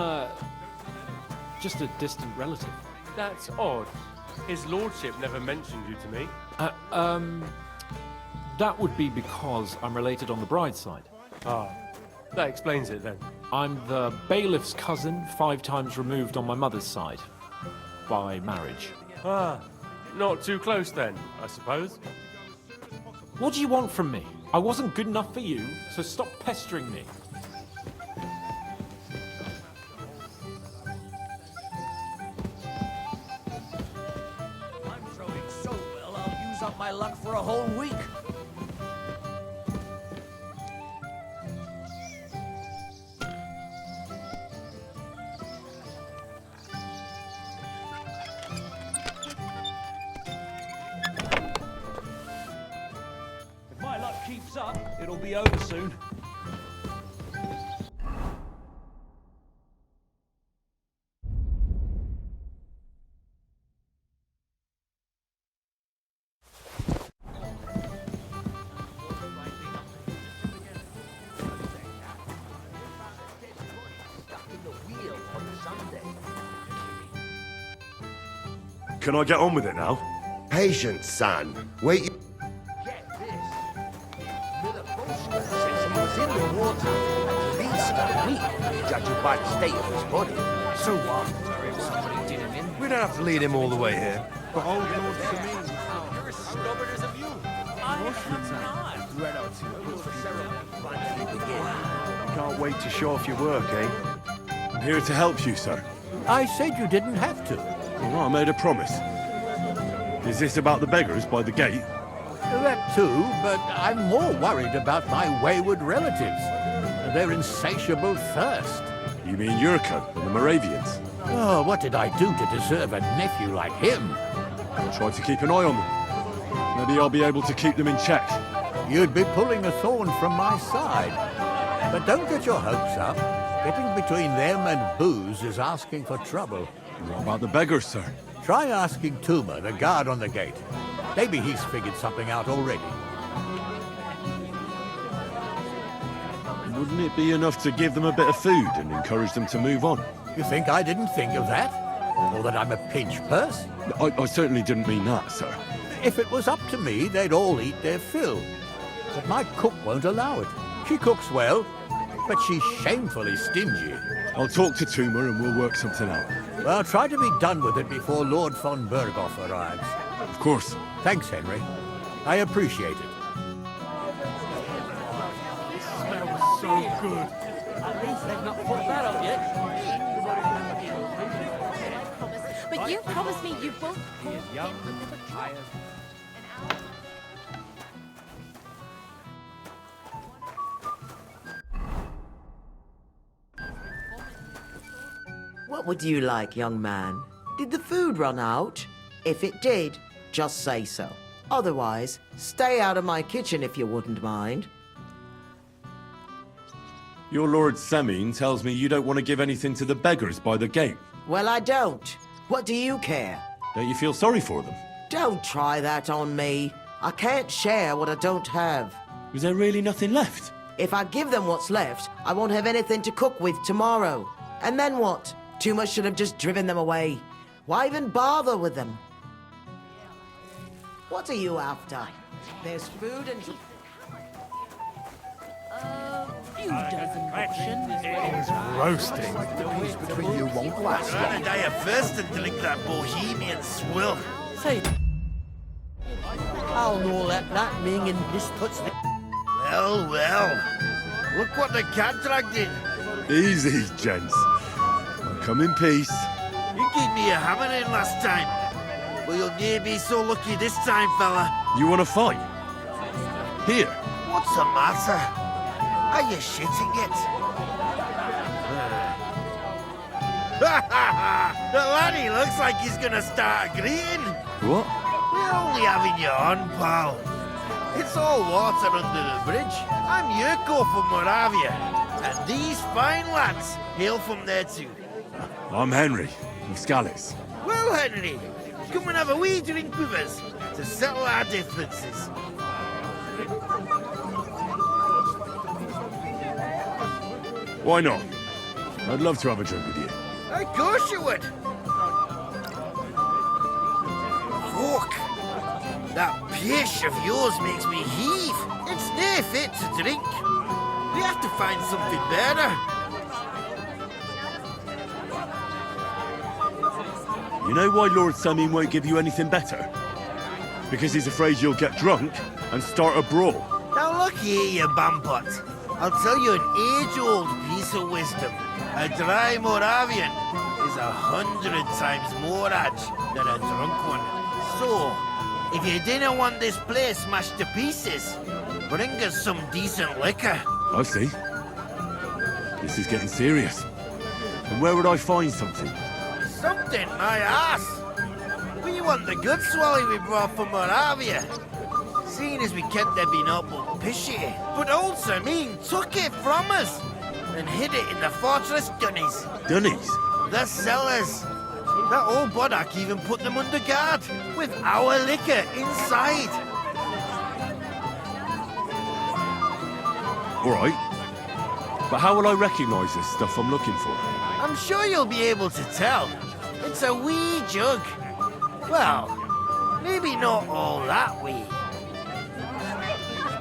just a distant relative. That's odd. His lordship never mentioned you to me. That would be because I'm related on the bride's side. Ah, that explains it then. I'm the bailiff's cousin, 5 times removed on my mother's side. By marriage. Ah, not too close then, I suppose. What do you want from me? I wasn't good enough for you, so stop pestering me. I'm throwing so well, I'll use up my luck for a whole week. If my luck keeps up, it'll be over soon. Can I get on with it now? Patience, son. Wait. Get this. Miller says he was in the water at least a week, judging by the state of his body. So what? Somebody did him in. We don't have to lead him all the way here. But old Lord Samin. You're as stubborn as a mule. I am not. Right out to the ceremony finally begin. Can't wait to show off your work, eh? I'm here to help you, sir. I said you didn't have to. Well, I made a promise. Is this about the beggars by the gate? That too, but I'm more worried about my wayward relatives. Their insatiable thirst. You mean Yurko and the Moravians? Oh, what did I do to deserve a nephew like him? I'll try to keep an eye on them. Maybe I'll be able to keep them in check. You'd be pulling a thorn from my side. But don't get your hopes up. Getting between them and booze is asking for trouble. What about the beggars, sir? Try asking Tuma, the guard on the gate. Maybe he's figured something out already. Wouldn't it be enough to give them a bit of food and encourage them to move on? You think I didn't think of that? Or that I'm a pinch purse? I certainly didn't mean that, sir. If it was up to me, they'd all eat their fill. But my cook won't allow it. She cooks well, but she's shamefully stingy. I'll talk to Tuma and we'll work something out. Well, try to be done with it before Lord von Berghoff arrives. Of course. Thanks, Henry. I appreciate it. This smells so good. At least they've not put that up yet. But you promised me you both. What would you like, young man? Did the food run out? If it did, just say so. Otherwise, stay out of my kitchen if you wouldn't mind. Your Lord Semin tells me you don't want to give anything to the beggars by the gate. Well, I don't. What do you care? Don't you feel sorry for them? Don't try that on me. I can't share what I don't have. Is there really nothing left? If I give them what's left, I won't have anything to cook with tomorrow. And then what? Too much should have just driven them away. Why even bother with them? What are you after? There's food and... Few dozen portions. He's roasting. The peace between you won't last long. I'd die first and drink that bohemian swill. Say... I'll no let that ming and touch the... Well, well. Look what the cat dragged in. Easy, gents. I'll come in peace. You gave me a hammer in last time. But you'll near be so lucky this time, fella. You want to fight? Here. What's the matter? Are you shitting it? The laddie looks like he's gonna start greeting. What? We're only having you on, pal. It's all water under the bridge. I'm Yurko from Moravia, and these fine lads hail from there too. I'm Henry, from Scallis. Well, Henry, come and have a wee drink with us to settle our differences. Why not? I'd love to have a drink with you. Of course you would. Fuck. That pish of yours makes me heave. It's near fit to drink. We have to find something better. You know why Lord Samin won't give you anything better? Because he's afraid you'll get drunk and start a brawl. Now look here, you bampot. I'll tell you an age-old piece of wisdom. A dry Moravian is 100 times more edge than a drunk one. So, if you didn't want this place smashed to pieces, bring us some decent liquor. I see. This is getting serious. And where would I find something? Something, my ass. We want the good swally we brought from Moravia. Seeing as we can't there be no but pishy. But old Samin took it from us and hid it in the fortress dunnies. Dunnies? The cellars. That old Bodak even put them under guard with our liquor inside. All right. But how will I recognise this stuff I'm looking for? I'm sure you'll be able to tell. It's a wee jug. Well, maybe not all that wee.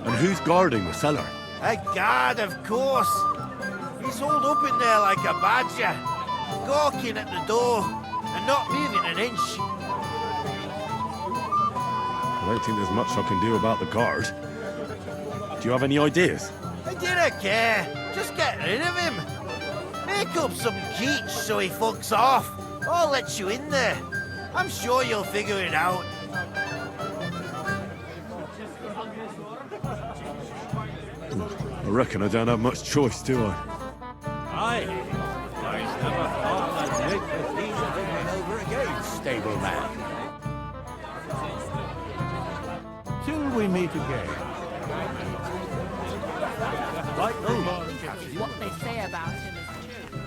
And who's guarding the cellar? A guard, of course. He's holed up in there like a badger, gawking at the door and not moving an inch. I don't think there's much I can do about the guard. Do you have any ideas? I didn't care. Just get rid of him. Make up some keech so he fucks off. I'll let you in there. I'm sure you'll figure it out. I reckon I don't have much choice, do I? Aye. I never thought I'd make the thing over again, stable man. Till we meet again. Like What they say about him is true.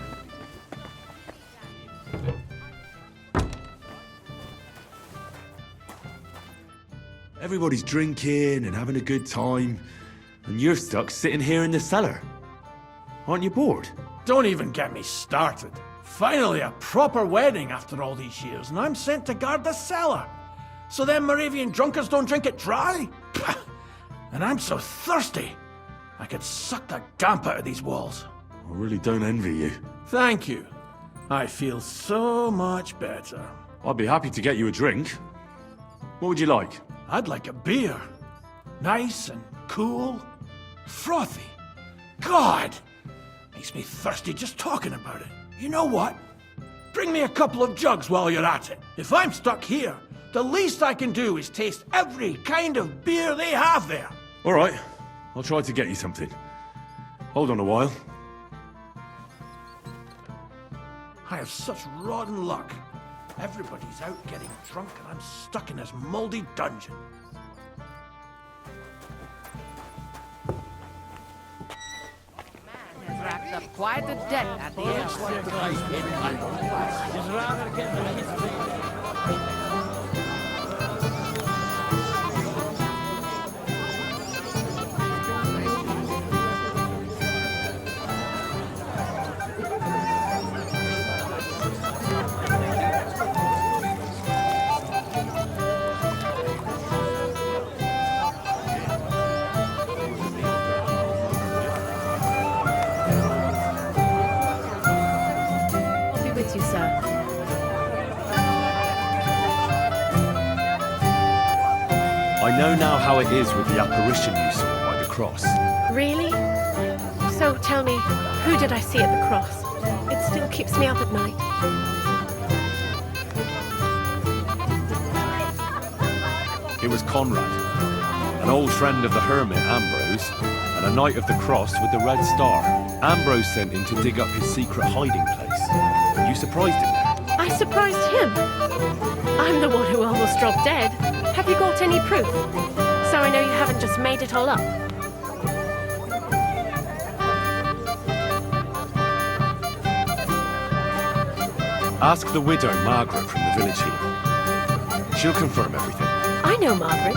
Everybody's drinking and having a good time, and you're stuck sitting here in the cellar. Aren't you bored? Don't even get me started. Finally, a proper wedding after all these years, and I'm sent to guard the cellar. So them Moravian drunkards don't drink it dry? Pah! And I'm so thirsty, I could suck the damp out of these walls. I really don't envy you. Thank you. I feel so much better. I'd be happy to get you a drink. What would you like? I'd like a beer. Nice and cool. Frothy. God! Makes me thirsty just talking about it. You know what? Bring me a couple of jugs while you're at it. If I'm stuck here, the least I can do is taste every kind of beer they have there. All right, I'll try to get you something. Hold on a while. I have such rotten luck. Everybody's out getting drunk and I'm stuck in this moldy dungeon. Has racked up quite a debt at the end. You, sir. I know now how it is with the apparition you saw by the cross. Really? So tell me, who did I see at the cross? It still keeps me up at night. It was Conrad, an old friend of the hermit Ambrose, and a knight of the cross with the red star. Ambrose sent him to dig up his secret hiding place. You surprised him there. I surprised him. I'm the one who almost dropped dead. Have you got any proof? So I know you haven't just made it all up. Ask the widow Margaret from the village here. She'll confirm everything. I know Margaret.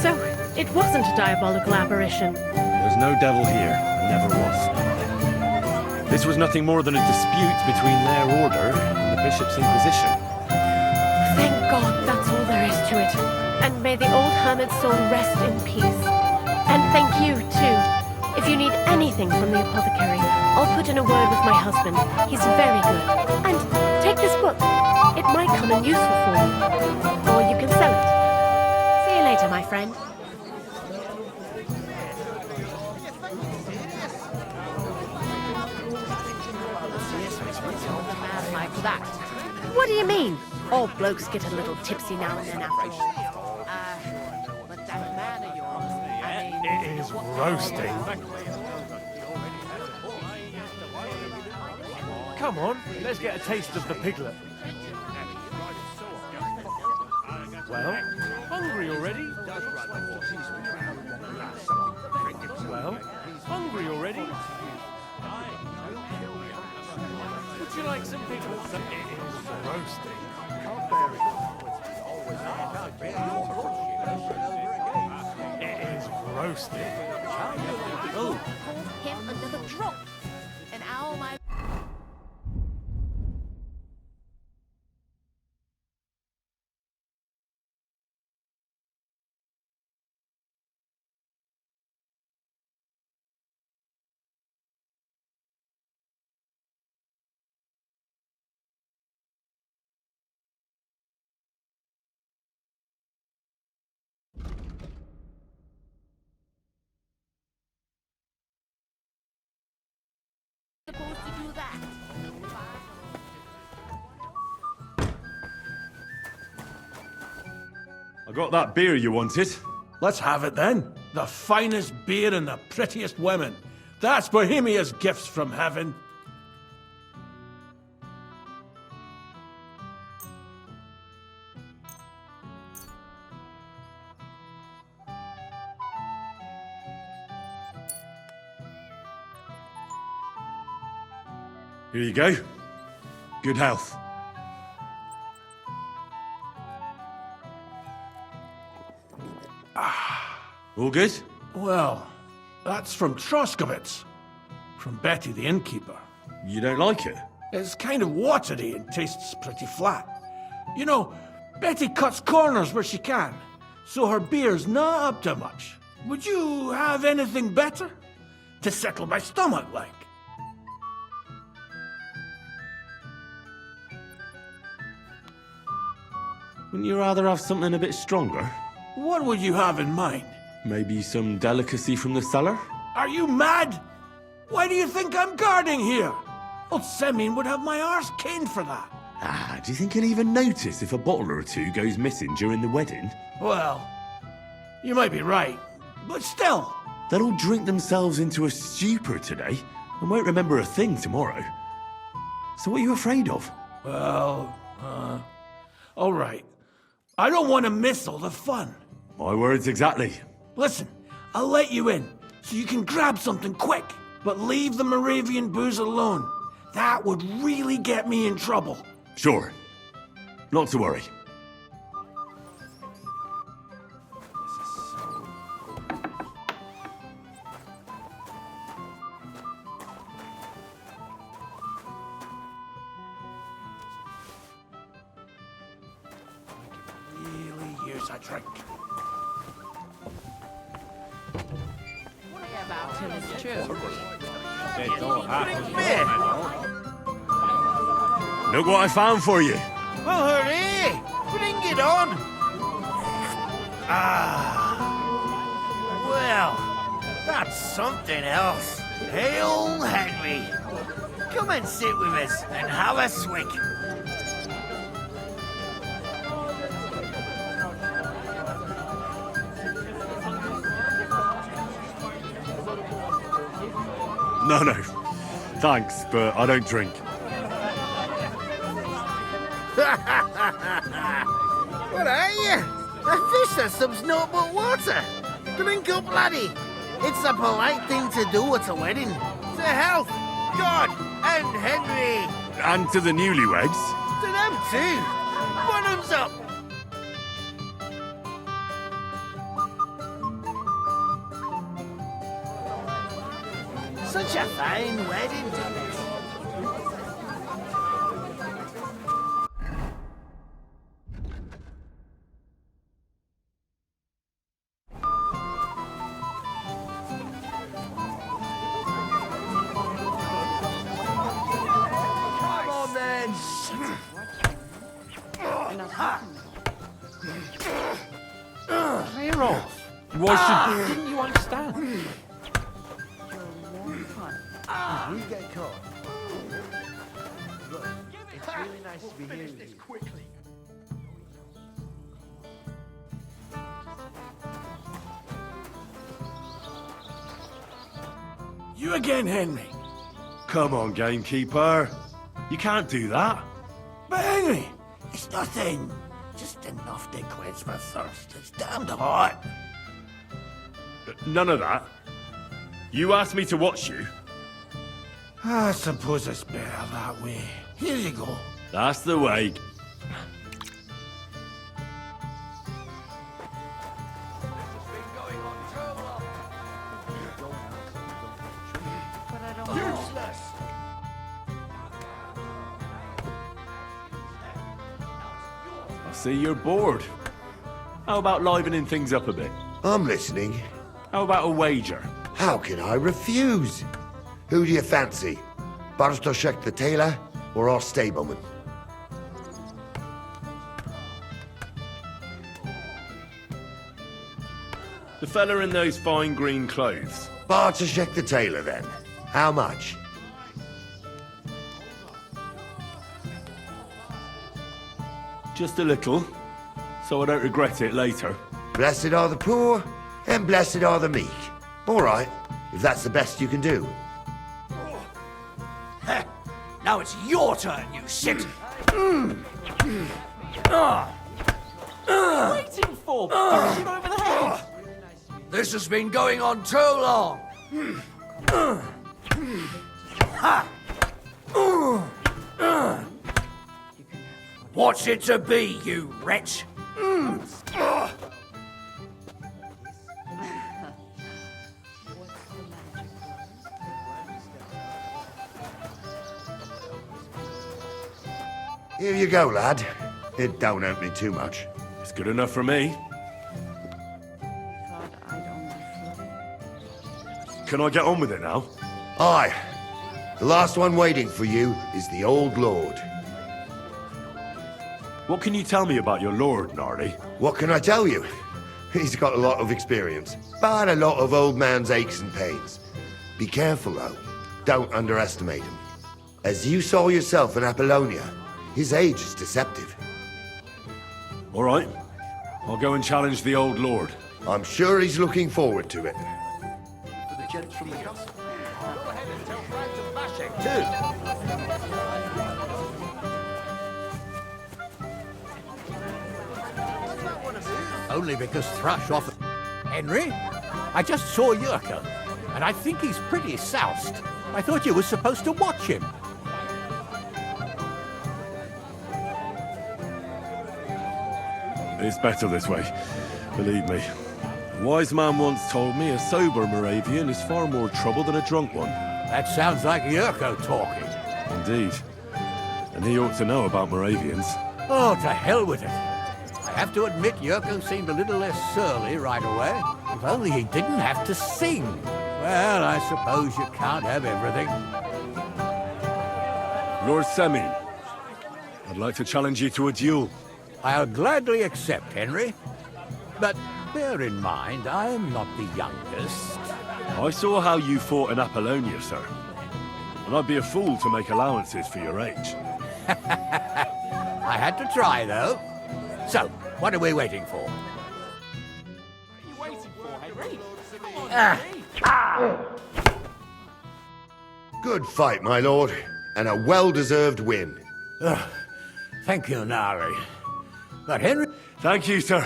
So it wasn't a diabolical apparition. There's no devil here, and never was. This was nothing more than a dispute between their order and the bishop's inquisition. Thank God that's all there is to it. And may the old hermit's soul rest in peace. And thank you, too. If you need anything from the apothecary, I'll put in a word with my husband. He's very good. And take this book. It might come in useful for you. Or you can sell it. See you later, my friend. That. What do you mean? All blokes get a little tipsy now and then after all. But that man of yours, I mean... It is roasting. Come on, let's get a taste of the piglet. Well, hungry already? Well, hungry already? Would you like some pickles? It is roasting. It is roasting. Oh. Him another drop. And ow my... supposed to do that. I got that beer you wanted. Let's have it then. The finest beer and the prettiest women. That's Bohemia's gifts from heaven. Here you go. Good health. All good? Well, that's from Troskowitz. From Betty the innkeeper. You don't like it? It's kind of watery and tastes pretty flat. You know, Betty cuts corners where she can, so her beer's not up to much. Would you have anything better? To settle my stomach, like? Wouldn't you rather have something a bit stronger? What would you have in mind? Maybe some delicacy from the cellar? Are you mad? Why do you think I'm guarding here? Old Semin would have my arse caned for that. Ah, do you think he'll even notice if a bottle or two goes missing during the wedding? Well, you might be right, but still. They'll all drink themselves into a stupor today and won't remember a thing tomorrow. So what are you afraid of? Well, all right. I don't want to miss all the fun. My words exactly. Listen, I'll let you in, so you can grab something quick, but leave the Moravian booze alone. That would really get me in trouble. Sure. Not to worry. Really, here's a drink. About him is true. Look what I found for you. Well, hooray! Bring it on! Well, that's something else. Hail Henry! Come and sit with us and have a swig. No. Thanks, but I don't drink. What are you? A fish that subs naught but water. Drink up, laddie. It's a polite thing to do at a wedding. To health, God, and Henry. And to the newlyweds. To them too. Bottoms up. Such a fine wedding. Come on then. Clear off. Why should... Didn't you understand? You get caught. Look, it's really nice to be here with you. Quickly. You again, Henry. Come on, gamekeeper. You can't do that. But Henry, it's nothing. Just enough to quench my thirst. It's damned hot. None of that. You asked me to watch you. I suppose it's better that way. Here you go. That's the way. Useless. I see you're bored. How about livening things up a bit? I'm listening. How about a wager? How can I refuse? Who do you fancy? Bartoszek the tailor or our stableman? The fella in those fine green clothes. Bartoszek the tailor, then. How much? Just a little, so I don't regret it later. Blessed are the poor, and blessed are the meek. All right, if that's the best you can do. Now it's your turn, you shit. Waiting for? Punch him over the head. This has been going on too long. What's it to be, you wretch? Here you go, lad. It don't hurt me too much. It's good enough for me. Can I get on with it now? Aye. The last one waiting for you is the old lord. What can you tell me about your lord, Gnarly? What can I tell you? He's got a lot of experience, but a lot of old man's aches and pains. Be careful, though. Don't underestimate him. As you saw yourself in Apollonia, his age is deceptive. All right. I'll go and challenge the old lord. I'm sure he's looking forward to it. For the gents from the castle. Go ahead and tell Brad to mash it, too. Only because Thrush offered... Henry? I just saw Yurko, and I think he's pretty soused. I thought you were supposed to watch him. It's better this way, believe me. A wise man once told me a sober Moravian is far more trouble than a drunk one. That sounds like Yurko talking. Indeed. And he ought to know about Moravians. Oh, to hell with it. I have to admit Yurko seemed a little less surly right away. If only he didn't have to sing. Well, I suppose you can't have everything. Lord Semin, I'd like to challenge you to a duel. I'll gladly accept, Henry. But bear in mind, I am not the youngest. I saw how you fought in Apollonia, sir. And I'd be a fool to make allowances for your age. I had to try, though. So, what are we waiting for? What are you waiting for, Henry? Come on, Henry. Good fight, my lord, and a well-deserved win. Thank you, Nari. But Henry... Thank you, sir.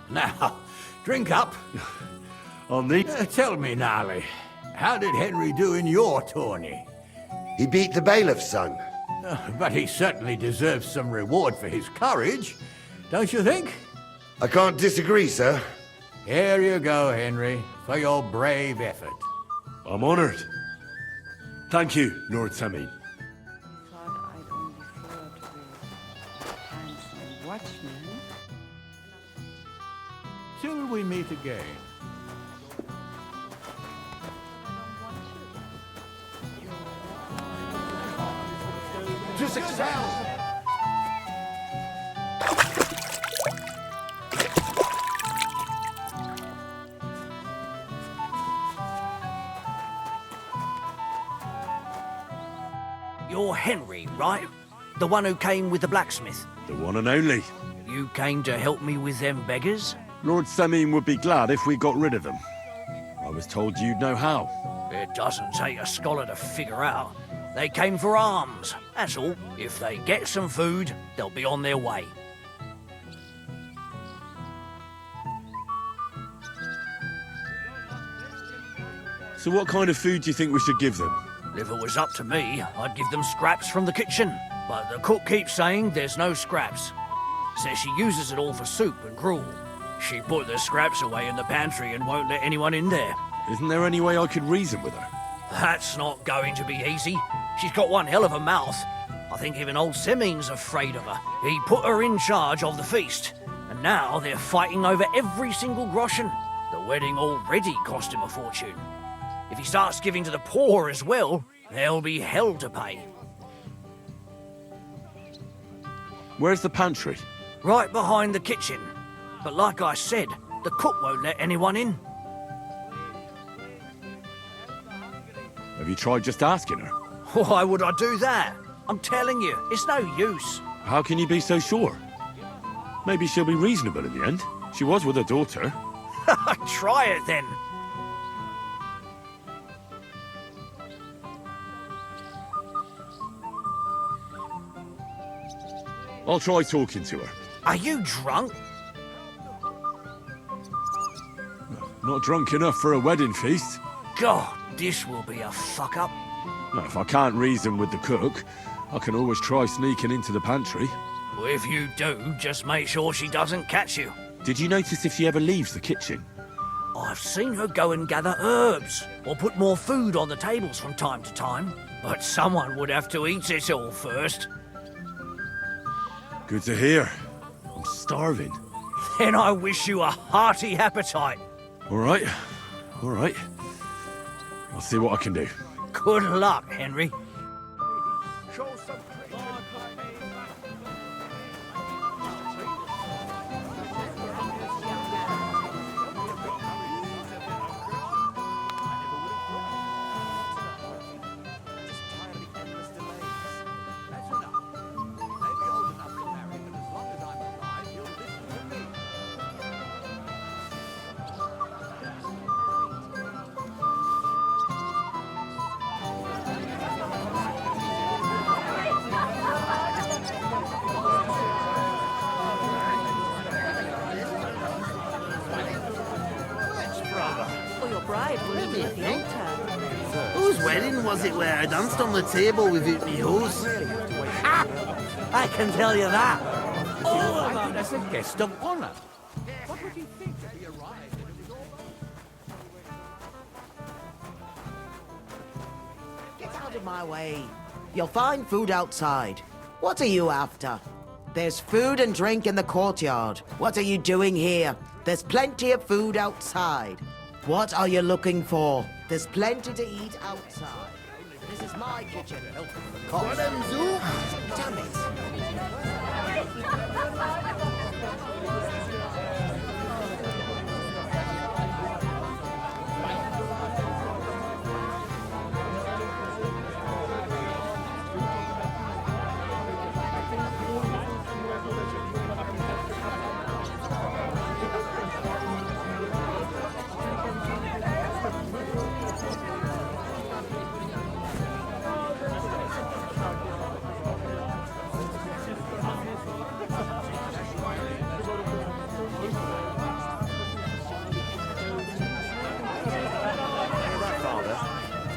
Now, drink up. I'll need... Tell me, Nali, how did Henry do in your tourney? He beat the bailiff's son. But he certainly deserves some reward for his courage, don't you think? I can't disagree, sir. Here you go, Henry, for your brave effort. I'm honored. Thank you, Lord Semin. Thought I'd only flirt with handsome watchmen. Till we meet again. To success! You're Henry, right? The one who came with the blacksmith. The one and only. You came to help me with them beggars? Lord Semin would be glad if we got rid of them. I was told you'd know how. It doesn't take a scholar to figure out. They came for alms, that's all. If they get some food, they'll be on their way. So what kind of food do you think we should give them? If it was up to me, I'd give them scraps from the kitchen. But the cook keeps saying there's no scraps. Says she uses it all for soup and gruel. She put the scraps away in the pantry and won't let anyone in there. Isn't there any way I could reason with her? That's not going to be easy. She's got one hell of a mouth. I think even old Semin's afraid of her. He put her in charge of the feast, and now they're fighting over every single groschen. The wedding already cost him a fortune. If he starts giving to the poor as well, there'll be hell to pay. Where's the pantry? Right behind the kitchen. But like I said, the cook won't let anyone in. Have you tried just asking her? Why would I do that? I'm telling you, it's no use. How can you be so sure? Maybe she'll be reasonable in the end. She was with her daughter. Try it then. I'll try talking to her. Are you drunk? Not drunk enough for a wedding feast. God, this will be a fuck-up. Now, if I can't reason with the cook, I can always try sneaking into the pantry. Well, if you do, just make sure she doesn't catch you. Did you notice if she ever leaves the kitchen? I've seen her go and gather herbs, or put more food on the tables from time to time. But someone would have to eat it all first. Good to hear. I'm starving. Then I wish you a hearty appetite. All right. All right. I'll see what I can do. Good luck, Henry. Let me think. Whose wedding was it where I danced on the table without me hose? I can tell you that. All of us as a guest of honor. What would you think if he arrived and it was all... Get out of my way. You'll find food outside. What are you after? There's food and drink in the courtyard. What are you doing here? There's plenty of food outside. What are you looking for? There's plenty to eat outside. This is my kitchen. Help with the cost. Damn it.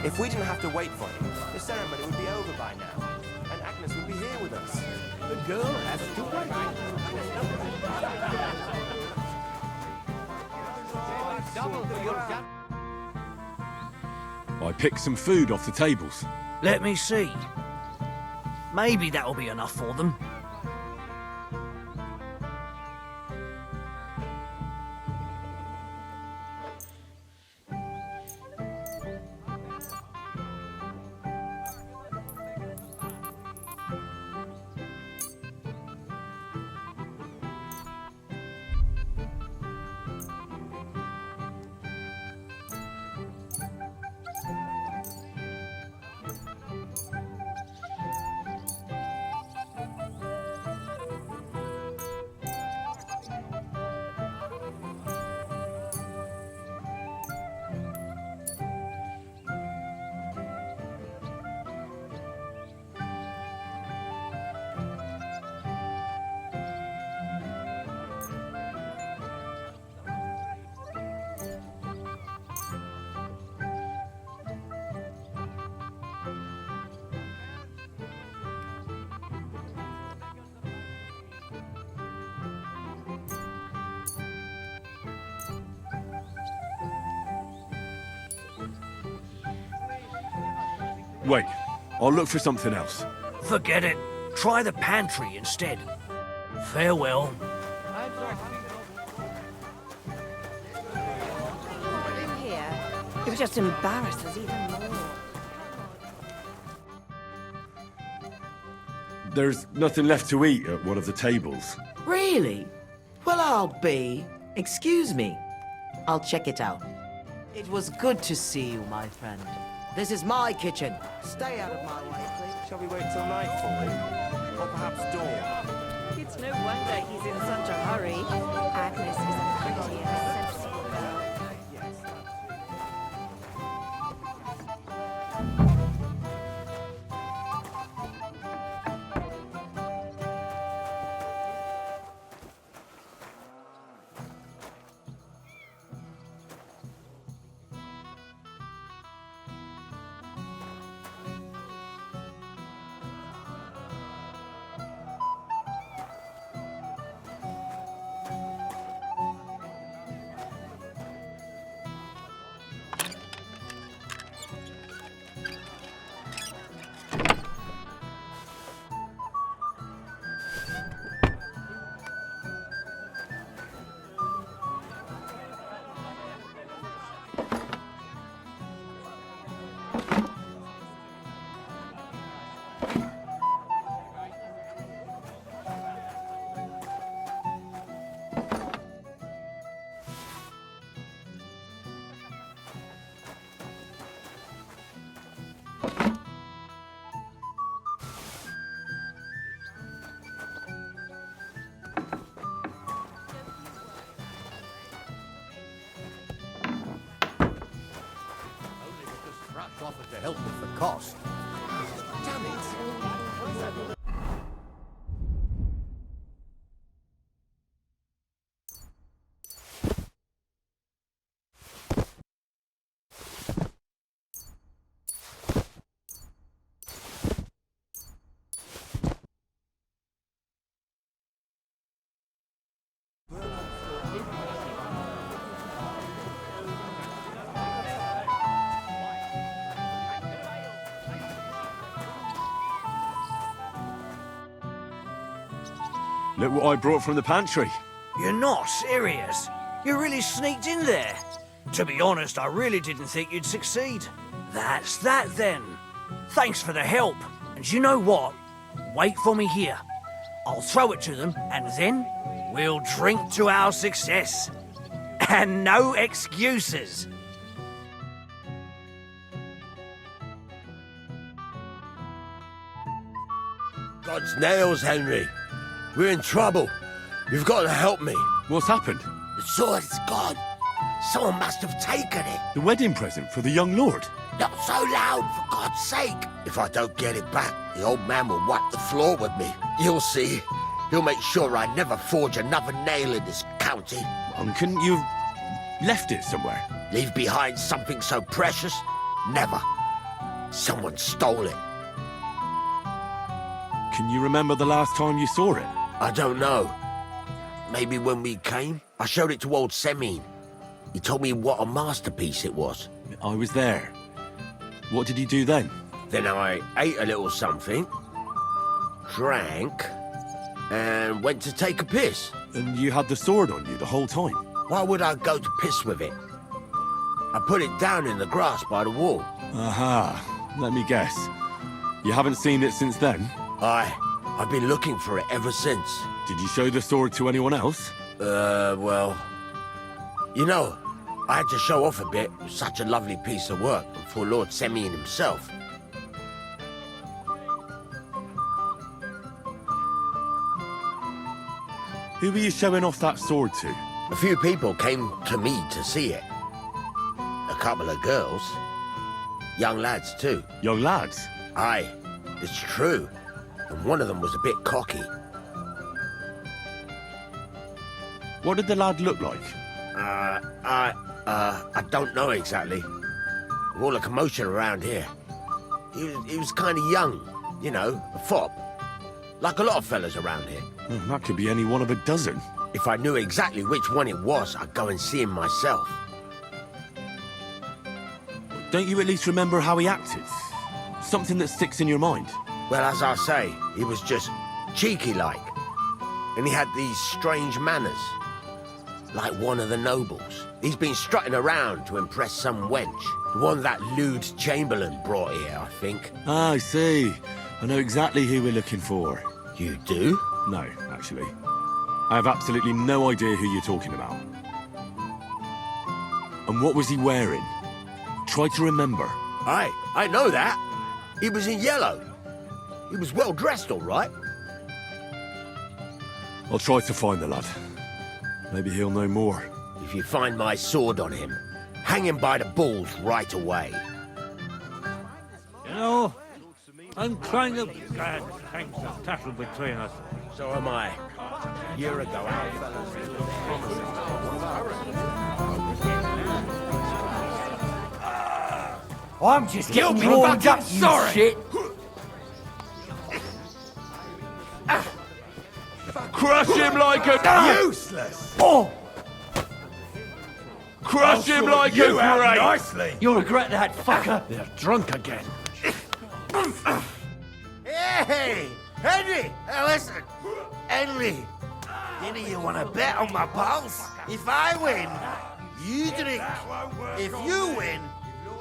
If we didn't have to wait for him, the ceremony would be over by now, and Agnes would be here with us. The girl has to wait. I picked some food off the tables. Let me see. Maybe that'll be enough for them. Wait, I'll look for something else. Forget it. Try the pantry instead. Farewell. It would just embarrass us even more. There's nothing left to eat at one of the tables. Really? Well, I'll be. Excuse me. I'll check it out. It was good to see you, my friend. This is my kitchen. Stay out of my way, please. Shall we wait till nightfall? Or perhaps dawn? It's no wonder he's in such a hurry. Agnes is a pretty and sensible girl. Offered to help with the cost. Damn it. Look what I brought from the pantry. You're not serious? You really sneaked in there? To be honest, I really didn't think you'd succeed. That's that then. Thanks for the help. And you know what? Wait for me here. I'll throw it to them, and then we'll drink to our success. And no excuses. God's nails, Henry. We're in trouble. You've got to help me. What's happened? The sword is gone. Someone must have taken it. The wedding present for the young lord? Not so loud, for God's sake. If I don't get it back, the old man will wipe the floor with me. You'll see. He'll make sure I never forge another nail in this county. Couldn't you have left it somewhere? Leave behind something so precious? Never. Someone stole it. Can you remember the last time you saw it? I don't know. Maybe when we came? I showed it to old Semine. He told me what a masterpiece it was. I was there. What did you do then? Then I ate a little something, drank, and went to take a piss. And you had the sword on you the whole time? Why would I go to piss with it? I put it down in the grass by the wall. Aha. Let me guess. You haven't seen it since then? I've been looking for it ever since. Did you show the sword to anyone else? Well... You know, I had to show off a bit. It was such a lovely piece of work for Lord Semyon himself. Who were you showing off that sword to? A few people came to me to see it. A couple of girls. Young lads, too. Young lads? Aye, it's true. And one of them was a bit cocky. What did the lad look like? I don't know exactly. All the commotion around here. He was kind of young, you know, a fop. Like a lot of fellas around here. That could be any one of a dozen. If I knew exactly which one it was, I'd go and see him myself. Don't you at least remember how he acted? Something that sticks in your mind? Well, as I say, he was just cheeky-like. And he had these strange manners. Like one of the nobles. He's been strutting around to impress some wench. The one that lewd Chamberlain brought here, I think. Ah, I see. I know exactly who we're looking for. You do? No, actually. I have absolutely no idea who you're talking about. And what was he wearing? Try to remember. I know that. He was in yellow. He was well dressed, all right. I'll try to find the lad. Maybe he'll know more. If you find my sword on him, hang him by the balls right away. You know, I'm kind of glad things have settled between us. So am I. A year ago, our fellas made I'm just getting warmed up, you shit. Crush him like a... Useless! Oh! Crush him like a grape! Nicely! You'll regret that, fucker. They're drunk again. Hey! Henry! Listen! Henry! Didn't you want to bet on my pulse? If I win, you drink. If you win,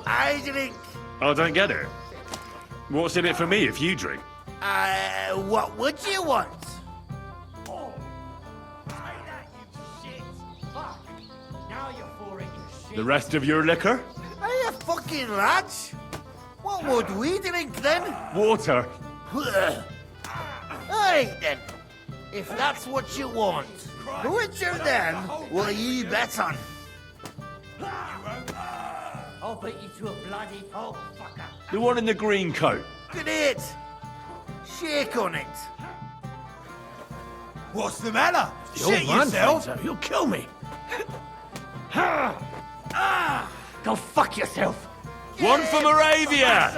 I drink. I don't get it. What's in it for me if you drink? What would you want? The rest of your liquor? Are you fucking lads? What would we drink then? Water. Alright then. If that's what you want, which of them will you bet on? I'll beat you to a bloody pulp, fucker. The one in the green coat. Great. Shake on it. What's the matter? The old man finds out, he'll kill me. Go fuck yourself. One for Moravia!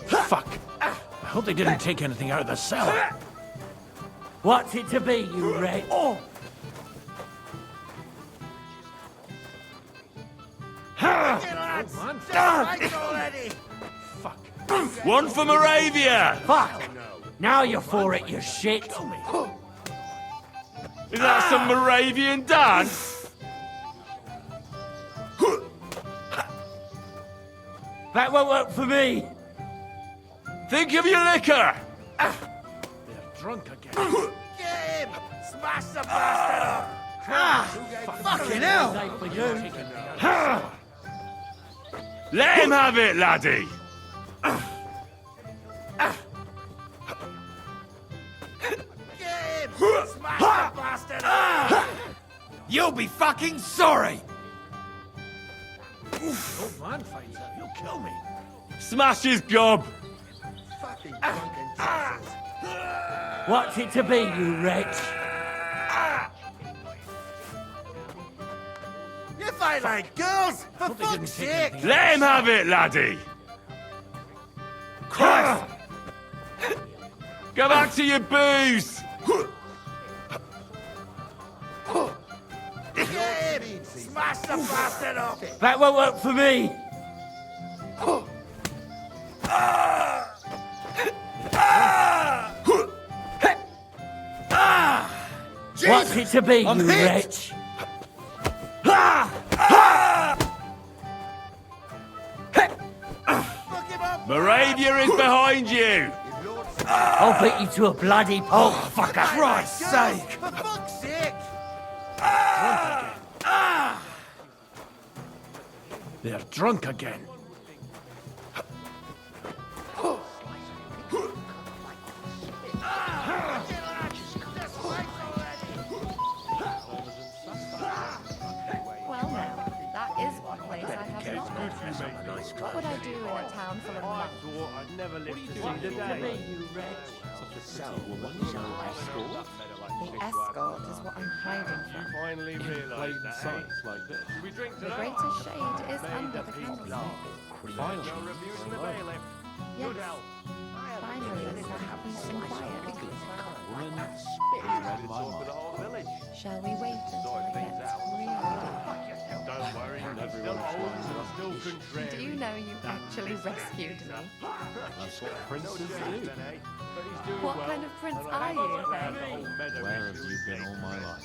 Fuck. I hope they didn't take anything out of the cellar. What's it to be, you red? Lads, just fight already. Fuck. One for Moravia! Fuck! Now you're for it, you shit! Is that some Moravian dance? That won't work for me! Think of your liquor! They're drunk again. Get him! Smash the bastard up! Fucking hell! Let him have it, laddie! Get him! Smash the bastard up! You'll be fucking sorry! Old man finds out, he'll kill me. Smash his gob! Fucking drunken tassels. What's it to be, you wretch? You fight like girls, for fuck's sake! Let him have it, laddie! Christ! Go back to your booze! Get him! Smash the bastard up! That won't work for me! What's it to be, you wretch? Moravia is behind you! I'll beat you to a bloody pulp, fucker! Christ's sake! For fuck's sake! They're drunk again. Well, now, that is one place I have not been. What would I do in a town full of monks? I'd never live to see What's the it to day. be, you wretch? The escort is what I'm hiding from. Finally realised that, eh? like this. Should we drink The today? greatest shade is under the candlestick. Finally. No reviewing the bailiff. Yes. Good health. Finally, some peace and quiet. Shall we wait until it gets really dark? Don't worry, I'm still old and still contrary. Do you know you actually rescued me? That's what princes do. What kind of prince are you, then? Where have you been all my life?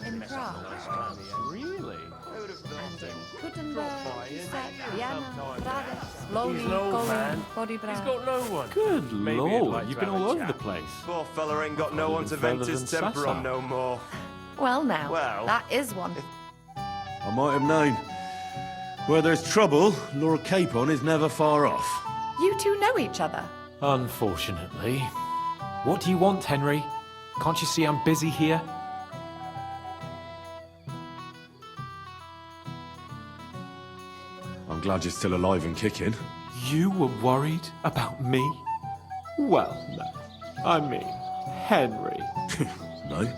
In Prague, Really? and in Kuttenberg, Pisak, Vienna, Prague, He's Loni, an old Kolin, man. Podibra. He's got no one. Good Maybe he'd lord, like you've to been have all a over the chat. place. Poor fella ain't got no one to Further vent than his temper Sasa. on no more. Well, now, Well. that is one. I might have known. Where there's trouble, Lord Capon is never far off. You two know each other. Unfortunately. What do you want, Henry? Can't you see I'm busy here? I'm glad you're still alive and kicking. You were worried about me? Well, no. I mean, Henry. No.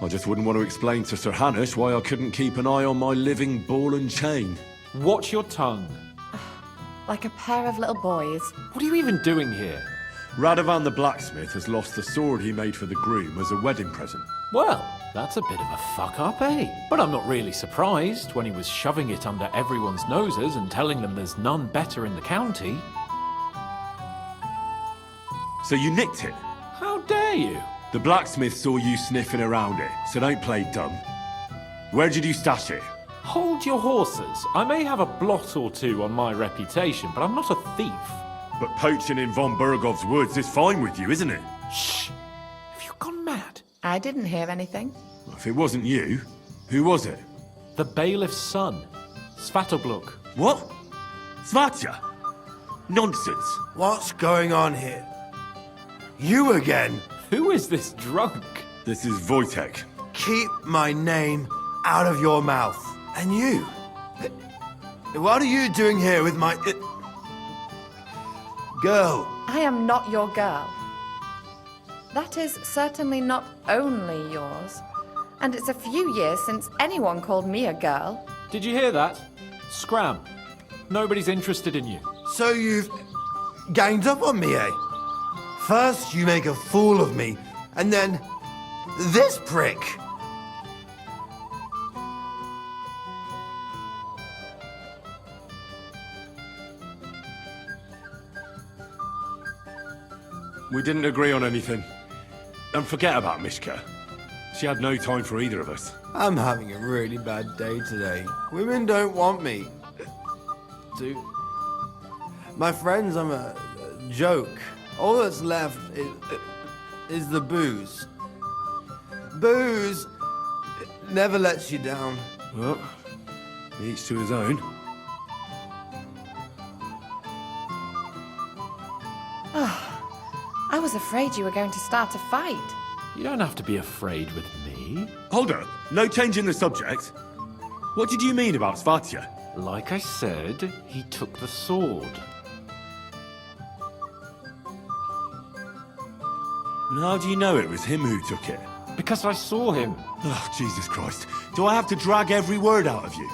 I just wouldn't want to explain to Sir Hanush why I couldn't keep an eye on my living ball and chain. Watch your tongue. Like a pair of little boys. What are you even doing here? Radovan the blacksmith has lost the sword he made for the groom as a wedding present. Well, that's a bit of a fuck-up, eh? But I'm not really surprised when he was shoving it under everyone's noses and telling them there's none better in the county. So you nicked it? How dare you? The blacksmith saw you sniffing around it, so don't play dumb. Where did you stash it? Hold your horses. I may have a blot or two on my reputation, but I'm not a thief. But poaching in von Bergov's woods is fine with you, isn't it? Shh! Have you gone mad? I didn't hear anything. If it wasn't you, who was it? The bailiff's son, Svatobluk. What? Svatya? Nonsense. What's going on here? You again? Who is this drunk? This is Wojtek. Keep my name out of your mouth. And you? What are you doing here with my... girl? I am not your girl. That is certainly not only yours. And it's a few years since anyone called me a girl. Did you hear that? Scram. Nobody's interested in you. So you've ganged up on me, eh? First you make a fool of me, and then this prick. We didn't agree on anything. And forget about Mishka. She had no time for either of us. I'm having a really bad day today. Women don't want me. My friends, I'm a joke. All that's left is the booze. Booze never lets you down. Well, each to his own. I was afraid you were going to start a fight. You don't have to be afraid with me. Hold up. No change in the subject. What did you mean about Svatya? Like I said, he took the sword. And how do you know it was him who took it? Because I saw him. Oh, Jesus Christ. Do I have to drag every word out of you?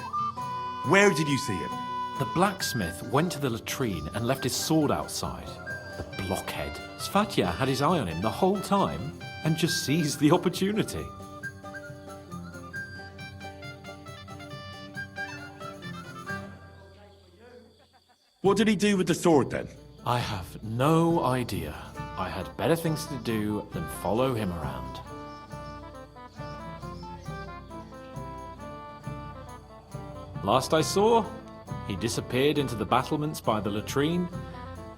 Where did you see him? The blacksmith went to the latrine and left his sword outside. The blockhead. Svatya had his eye on him the whole time and just seized the opportunity. What did he do with the sword then? I have no idea. I had better things to do than follow him around. Last I saw, he disappeared into the battlements by the latrine,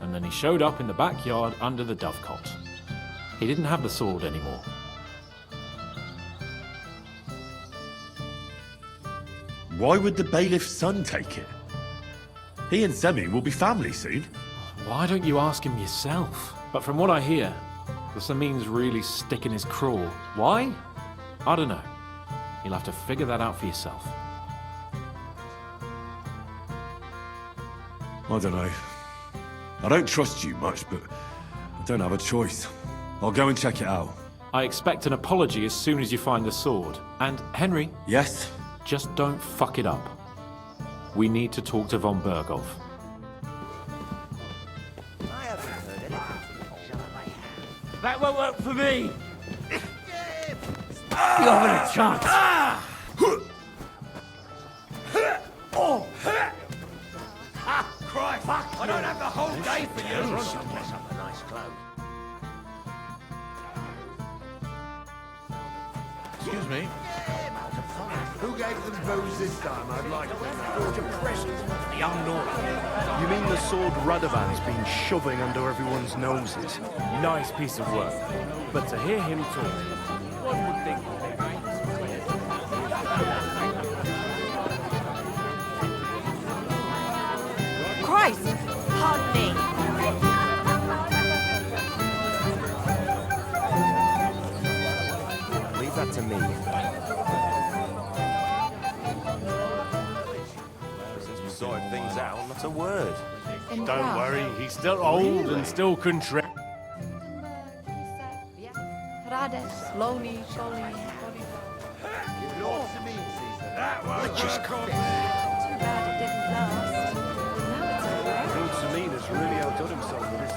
and then he showed up in the backyard under the dovecot. He didn't have the sword anymore. Why would the bailiff's son take it? He and Semi will be family soon. Why don't you ask him yourself? But from what I hear, the Samin's really sticking his craw. Why? I don't know. You'll have to figure that out for yourself. I don't know. I don't trust you much, but I don't have a choice. I'll go and check it out. I expect an apology as soon as you find the sword. And, Henry... Yes? Just don't fuck it up. We need to talk to von Berghoff. That won't work for me. You haven't a chance. Oh! Christ! Fuck! I don't have the whole day for you. Dress up a nice clothes. Excuse me. Who gave them booze this time? I'd like to know. Forge a present for the young Nora. You mean the sword Radovan's been shoving under everyone's noses? Nice piece of work. But to hear him talk, one would think Christ! Pardon me. Leave that to me. Since we sorted things out, not a word. Don't worry, he's still old and still contrite. Slowly. What just come? Too bad it didn't last. Now it's over. Lord Samin has really outdone himself with his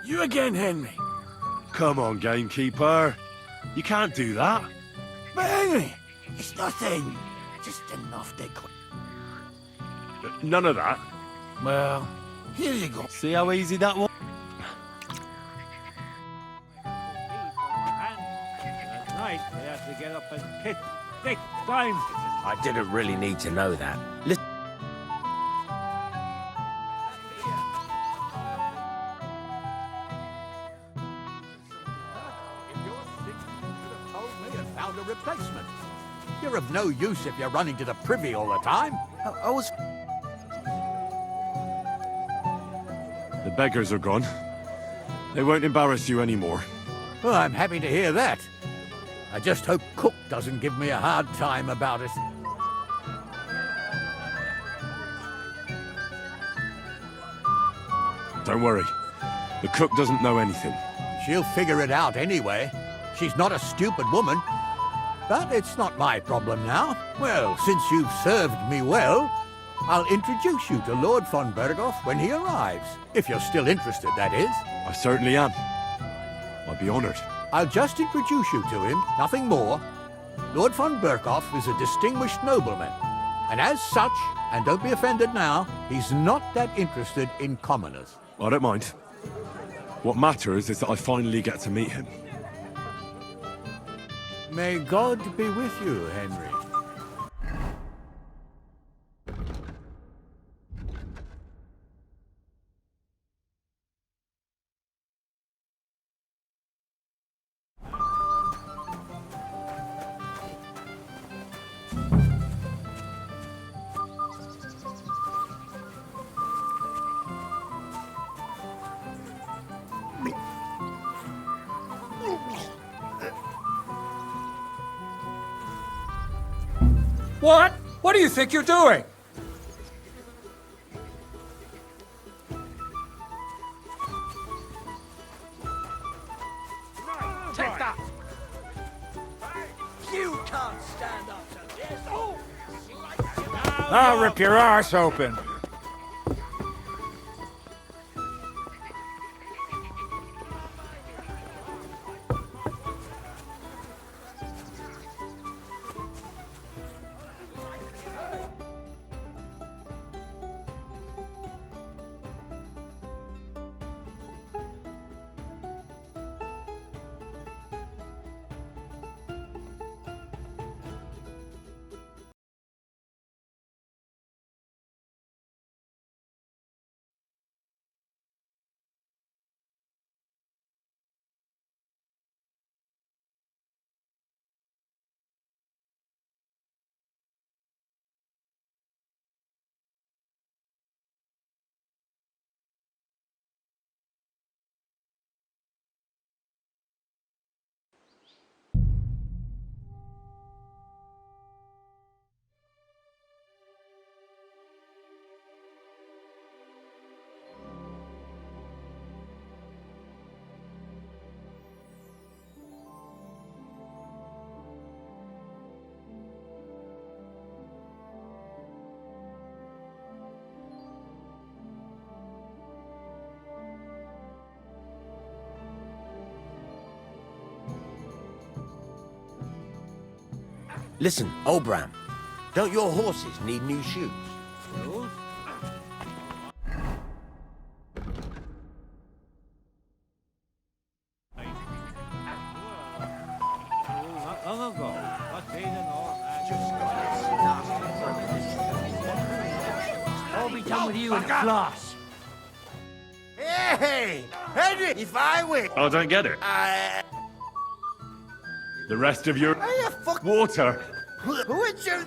You again, Henry? Come on, gamekeeper. You can't do that. But Henry, it's nothing. Just enough they could. None of that. Well, here you go. See how easy that was? At night, they have to get up and pitch big time. I didn't really need to know that. Listen. Found a replacement. You're of no use if you're running to the privy all the time. I was... The beggars are gone. They won't embarrass you anymore. Well, I'm happy to hear that. I just hope Cook doesn't give me a hard time about it. Don't worry. The cook doesn't know anything. She'll figure it out anyway. She's not a stupid woman. But it's not my problem now. Well, since you've served me well, I'll introduce you to Lord von Berghoff when he arrives. If you're still interested, that is. I certainly am. I'd be honored. I'll just introduce you to him, nothing more. Lord von Berghoff is a distinguished nobleman. And as such, and don't be offended now, he's not that interested in commoners. I don't mind. What matters is that I finally get to meet him. May God be with you, Henry. What? What do you think you're doing? Take that! You can't stand up to this! Oh! I'll rip your arse open. Listen, Obram, don't your horses need new shoes? I'll be done with you in a flash. Hey! Henry, if I win... I don't get it. The rest of your water. Who is you?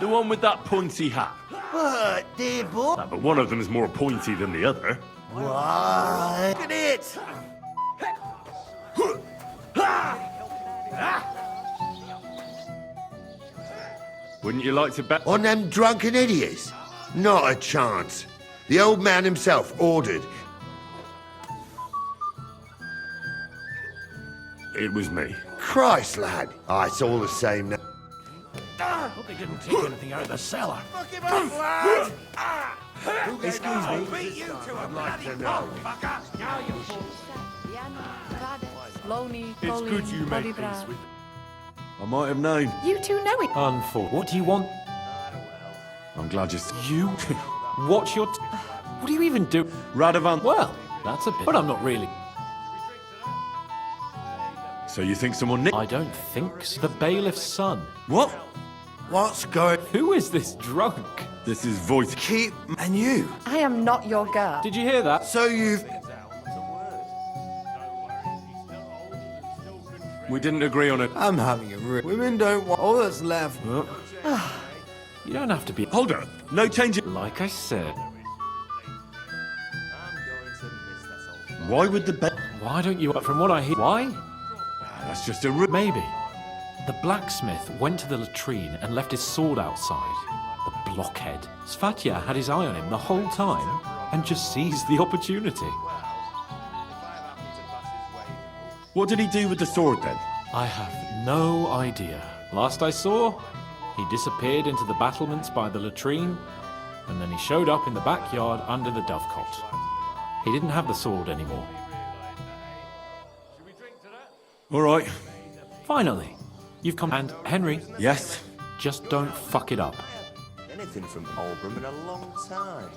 The one with that pointy hat. What, they both? But one of them is more pointy than the other. What? Look at it! Wouldn't you like to bet? On them drunken idiots? Not a chance. The old man himself ordered. It was me. Christ, lad. Ah, it's all the same now. Hope they didn't take anything out of the cellar. Fuck him up, lad! Excuse me. Beat you to a I'd like to bloody know. pulp, fucker! Now you fool! It's good you make peace with. I might have known. You two know it. What do you want? I'm glad You? What's your... What do you even do? Radovan. Well, that's a bit... But I'm not really... So you think someone nicked? I don't think so. The bailiff's son. What? What's going... Who is this drunk? This is Voight. Keep... And you? I am not your girl. Did you hear that? So you've... We didn't agree on it. I'm having a Women don't want... All that's left... You don't have to be... Hold on. No change. Like I said. Why would the Why don't you... From what I hear... Why? That's just a... Maybe. The blacksmith went to the latrine and left his sword outside. The blockhead. Svatya had his eye on him the whole time and just seized the opportunity. What did he do with the sword then? I have no idea. Last I saw, he disappeared into the battlements by the latrine, and then he showed up in the backyard under the dovecot. He didn't have the sword anymore. All right. Finally, you've come. And Henry. Yes? Just don't fuck it up. Anything from Oldbrum in a long time.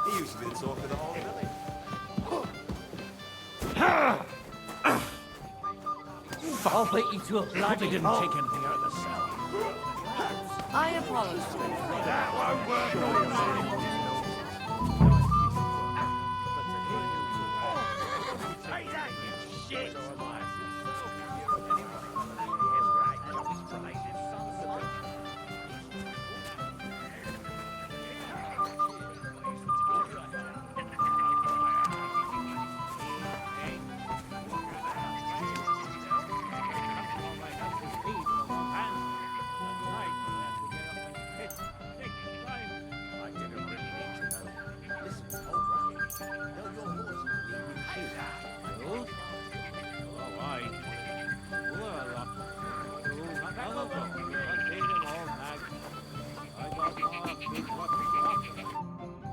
He used to be the talk of the whole village. I'll beat you to a Hope bloody they didn't pulp. take anything out of the cellar. I apologize. That won't work. Take that, you shit!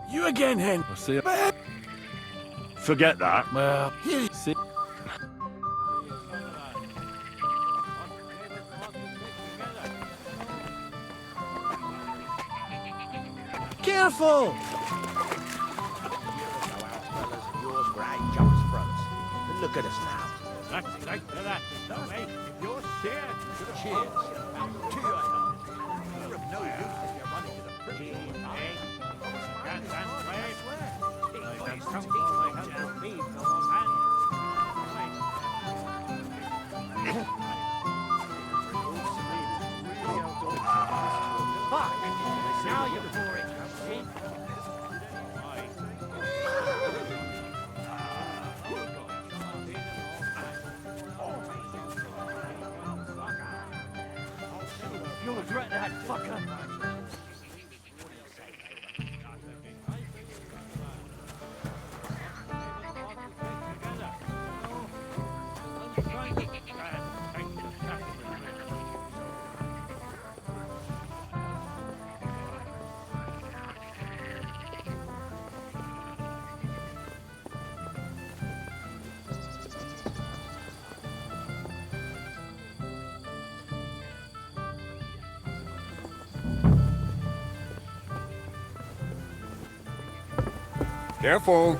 You again, Hen. I'll see you. Forget that. Well, here... See. Careful! Yours where I jumps from. And look at us now. That's exactly that. That way, if you're scared, cheers. To your health. You're of no use if you're running to the prison. Can't stand straight. Hey, Come on, my help me, come on, hand. Fuck! Now you're boring. You'll regret that, fucker. Careful.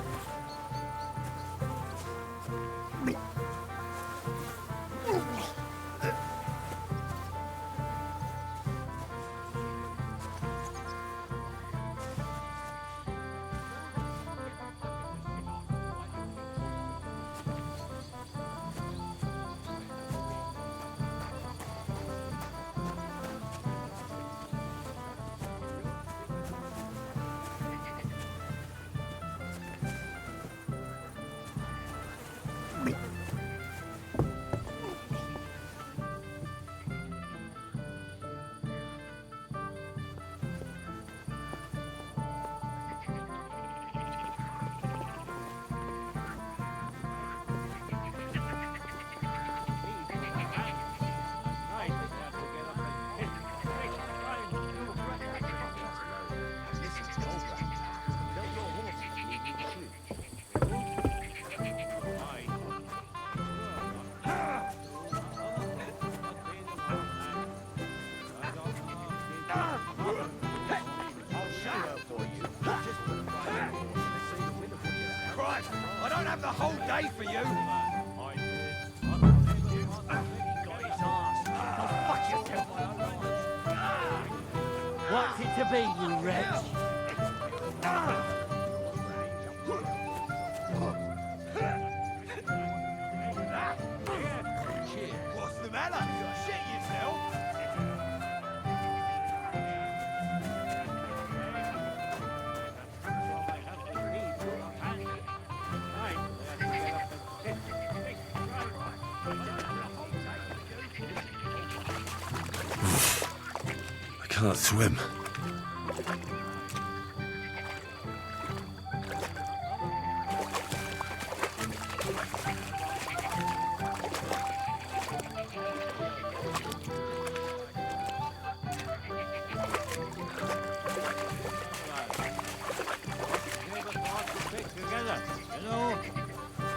day for you. What's it to be, you wretch? What's the matter? Shit yourself. I can't swim. Together, you know?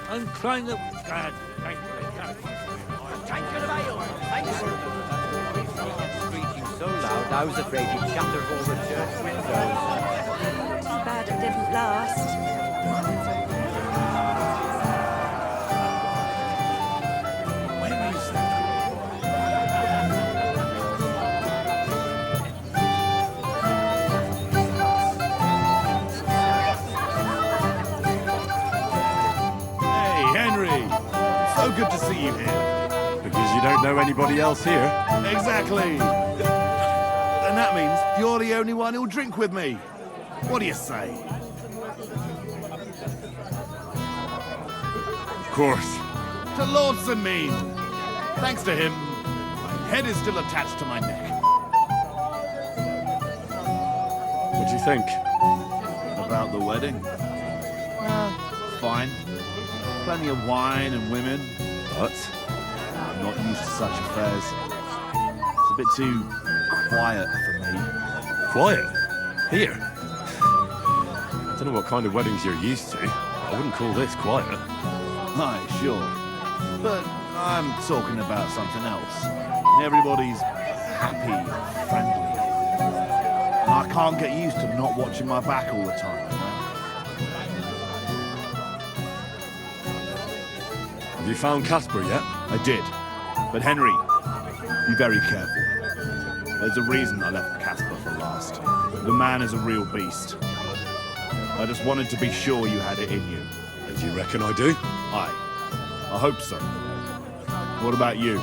I'm trying to... Screeching so loud, I was afraid he'd shatter all the church windows. Too bad it didn't last. Hey, Henry! So good to see you here. Because you don't know anybody else here? Exactly! And that means you're the only one who'll drink with me. What do you say? Of course. To Lord St. Mean. Thanks to him, my head is still attached to my neck. What do you think? About the wedding? Fine. Plenty of wine and women. But? I'm not used to such affairs. It's a bit too quiet for me. Quiet? Here? I don't know what kind of weddings you're used to. I wouldn't call this quiet. Aye, sure. But I'm talking about something else. Everybody's happy and friendly. And I can't get used to not watching my back all the time, you know? Have you found Casper yet? I did. But Henry, be very careful. There's a reason I left Casper for last. The man is a real beast. I just wanted to be sure you had it in you. And you reckon I do? Aye. I hope so. What about you?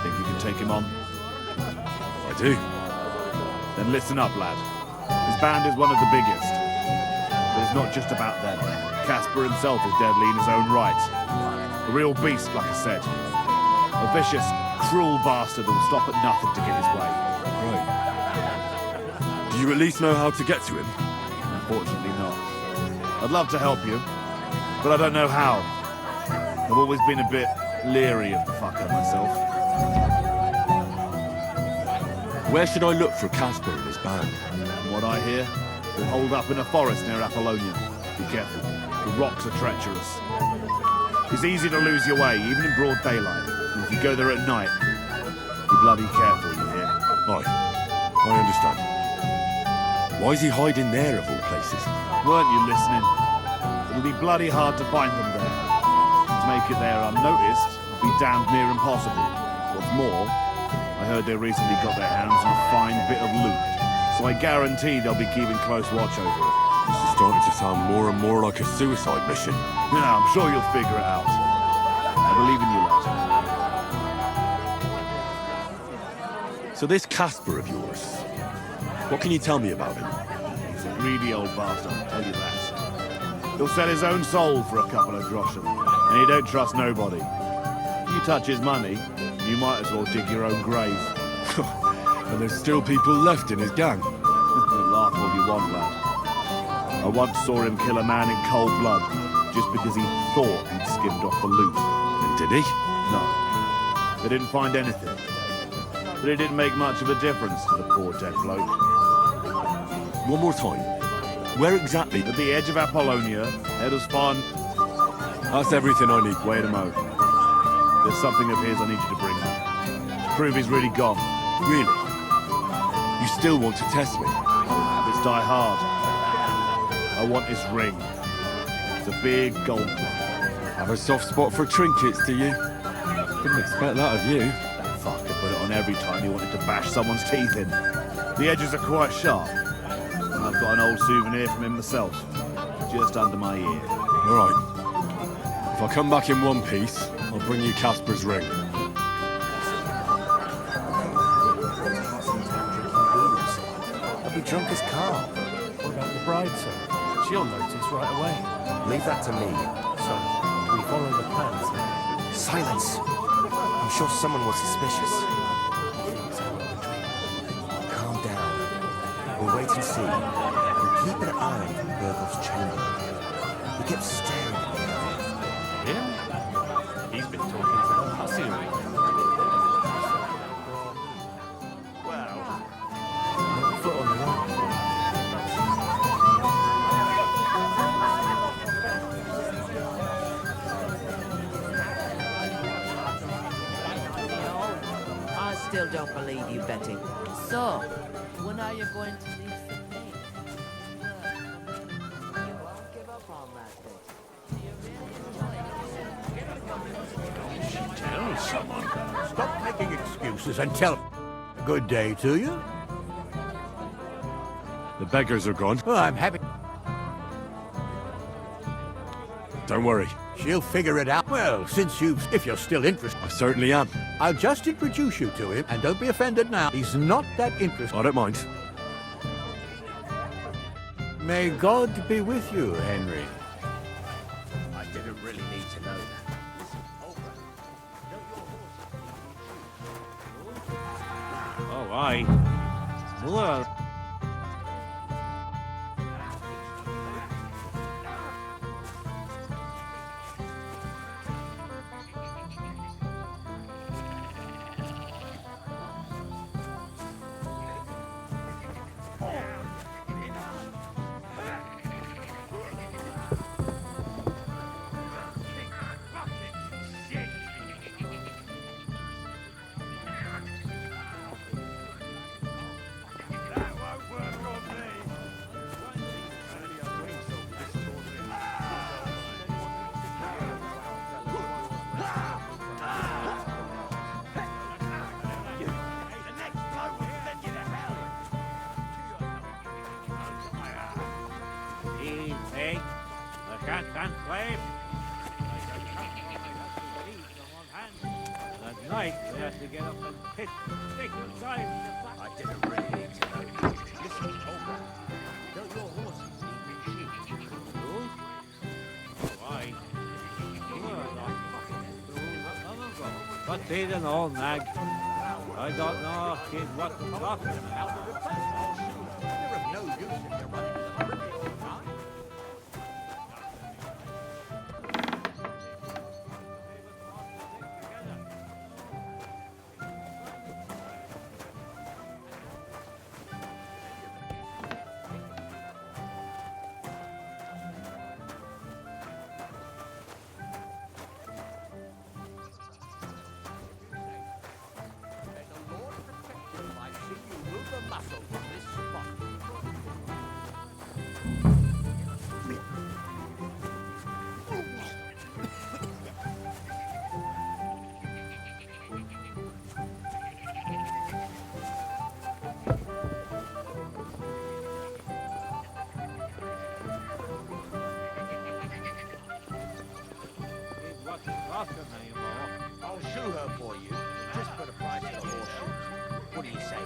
Think you can take him on? I do. Then listen up, lad. His band is one of the biggest. But it's not just about them. Casper himself is deadly in his own right. A real beast, like I said. A vicious, cruel bastard who'll stop at nothing to get his way. Right. Do you at least know how to get to him? Unfortunately not. I'd love to help you, but I don't know how. I've always been a bit leery of the fucker myself. Where should I look for Casper and his band? From what I hear, they're holed up in a forest near Apollonia. Be careful. The rocks are treacherous. It's easy to lose your way, even in broad daylight. And if you go there at night, be bloody careful, you hear? Aye, I understand. Why is he hiding there, of all places? Weren't you listening? It'll be bloody hard to find them there. To make it there unnoticed would be damned near impossible. What's more, I heard they recently got their hands on a fine bit of loot, so I guarantee they'll be keeping close watch over it. This is starting to sound more and more like a suicide mission. Yeah, I'm sure you'll figure it out. I believe in you, lad. So this Casper of yours, what can you tell me about him? He's a greedy old bastard, I'll tell you that. He'll sell his own soul for a couple of groschen, and he don't trust nobody. If you touch his money, you might as well dig your own grave. And there's still people left in his gang. Laugh all you want, lad. I once saw him kill a man in cold blood, just because he thought he'd skimmed off the loot. And did he? No. They didn't find anything. But it didn't make much of a difference to the poor dead bloke. One more time. Where exactly? At the edge of Apollonia, head as far... That's everything I need. Wait a moment. There's something of his I need you to bring me. To prove he's really gone. Really? You still want to test me? Habits die hard. I want his ring. It's a big gold one. Have a soft spot for trinkets, do you? Didn't expect that of you. That fucker put it on every time he wanted to bash someone's teeth in. The edges are quite sharp. I've got an old souvenir from him myself, just under my ear. All right. If I come back in one piece, I'll bring you Casper's ring. I'll be drunk as Carl. What about the bride, sir? She'll notice right away. Leave that to me. So, do we follow the plans? Silence! I'm sure someone was suspicious. Calm down. We'll wait and see. And keep an eye on Burgoff's chamber. He kept staring at me. Him? He's been talking to the hussy ring. Well, No foot on the line. I still don't believe you, Betty. So, when are you going to leave St. May? You won't give up on that, Betty. Tell someone. Stop making excuses and tell. Good day to you. The beggars are gone. Well, I'm happy. Don't worry. She'll figure it out. Well, if you're still interested. I certainly am. I'll just introduce you to him, and don't be offended now. He's not that interested. I don't mind. May God be with you, Henry. I didn't really need to know that. Oh, aye. Well, easy. The cat can't claim. At night, we have to get up and piss and stick inside the back. I didn't really need to know that. Listen, Cobra. Don't your horses need sheep? Why? But they don't all nag. I don't know kid what to talk about. You're of no use if you're running. I'll shoe her for you. Just put a price on the horseshoes. What do you say?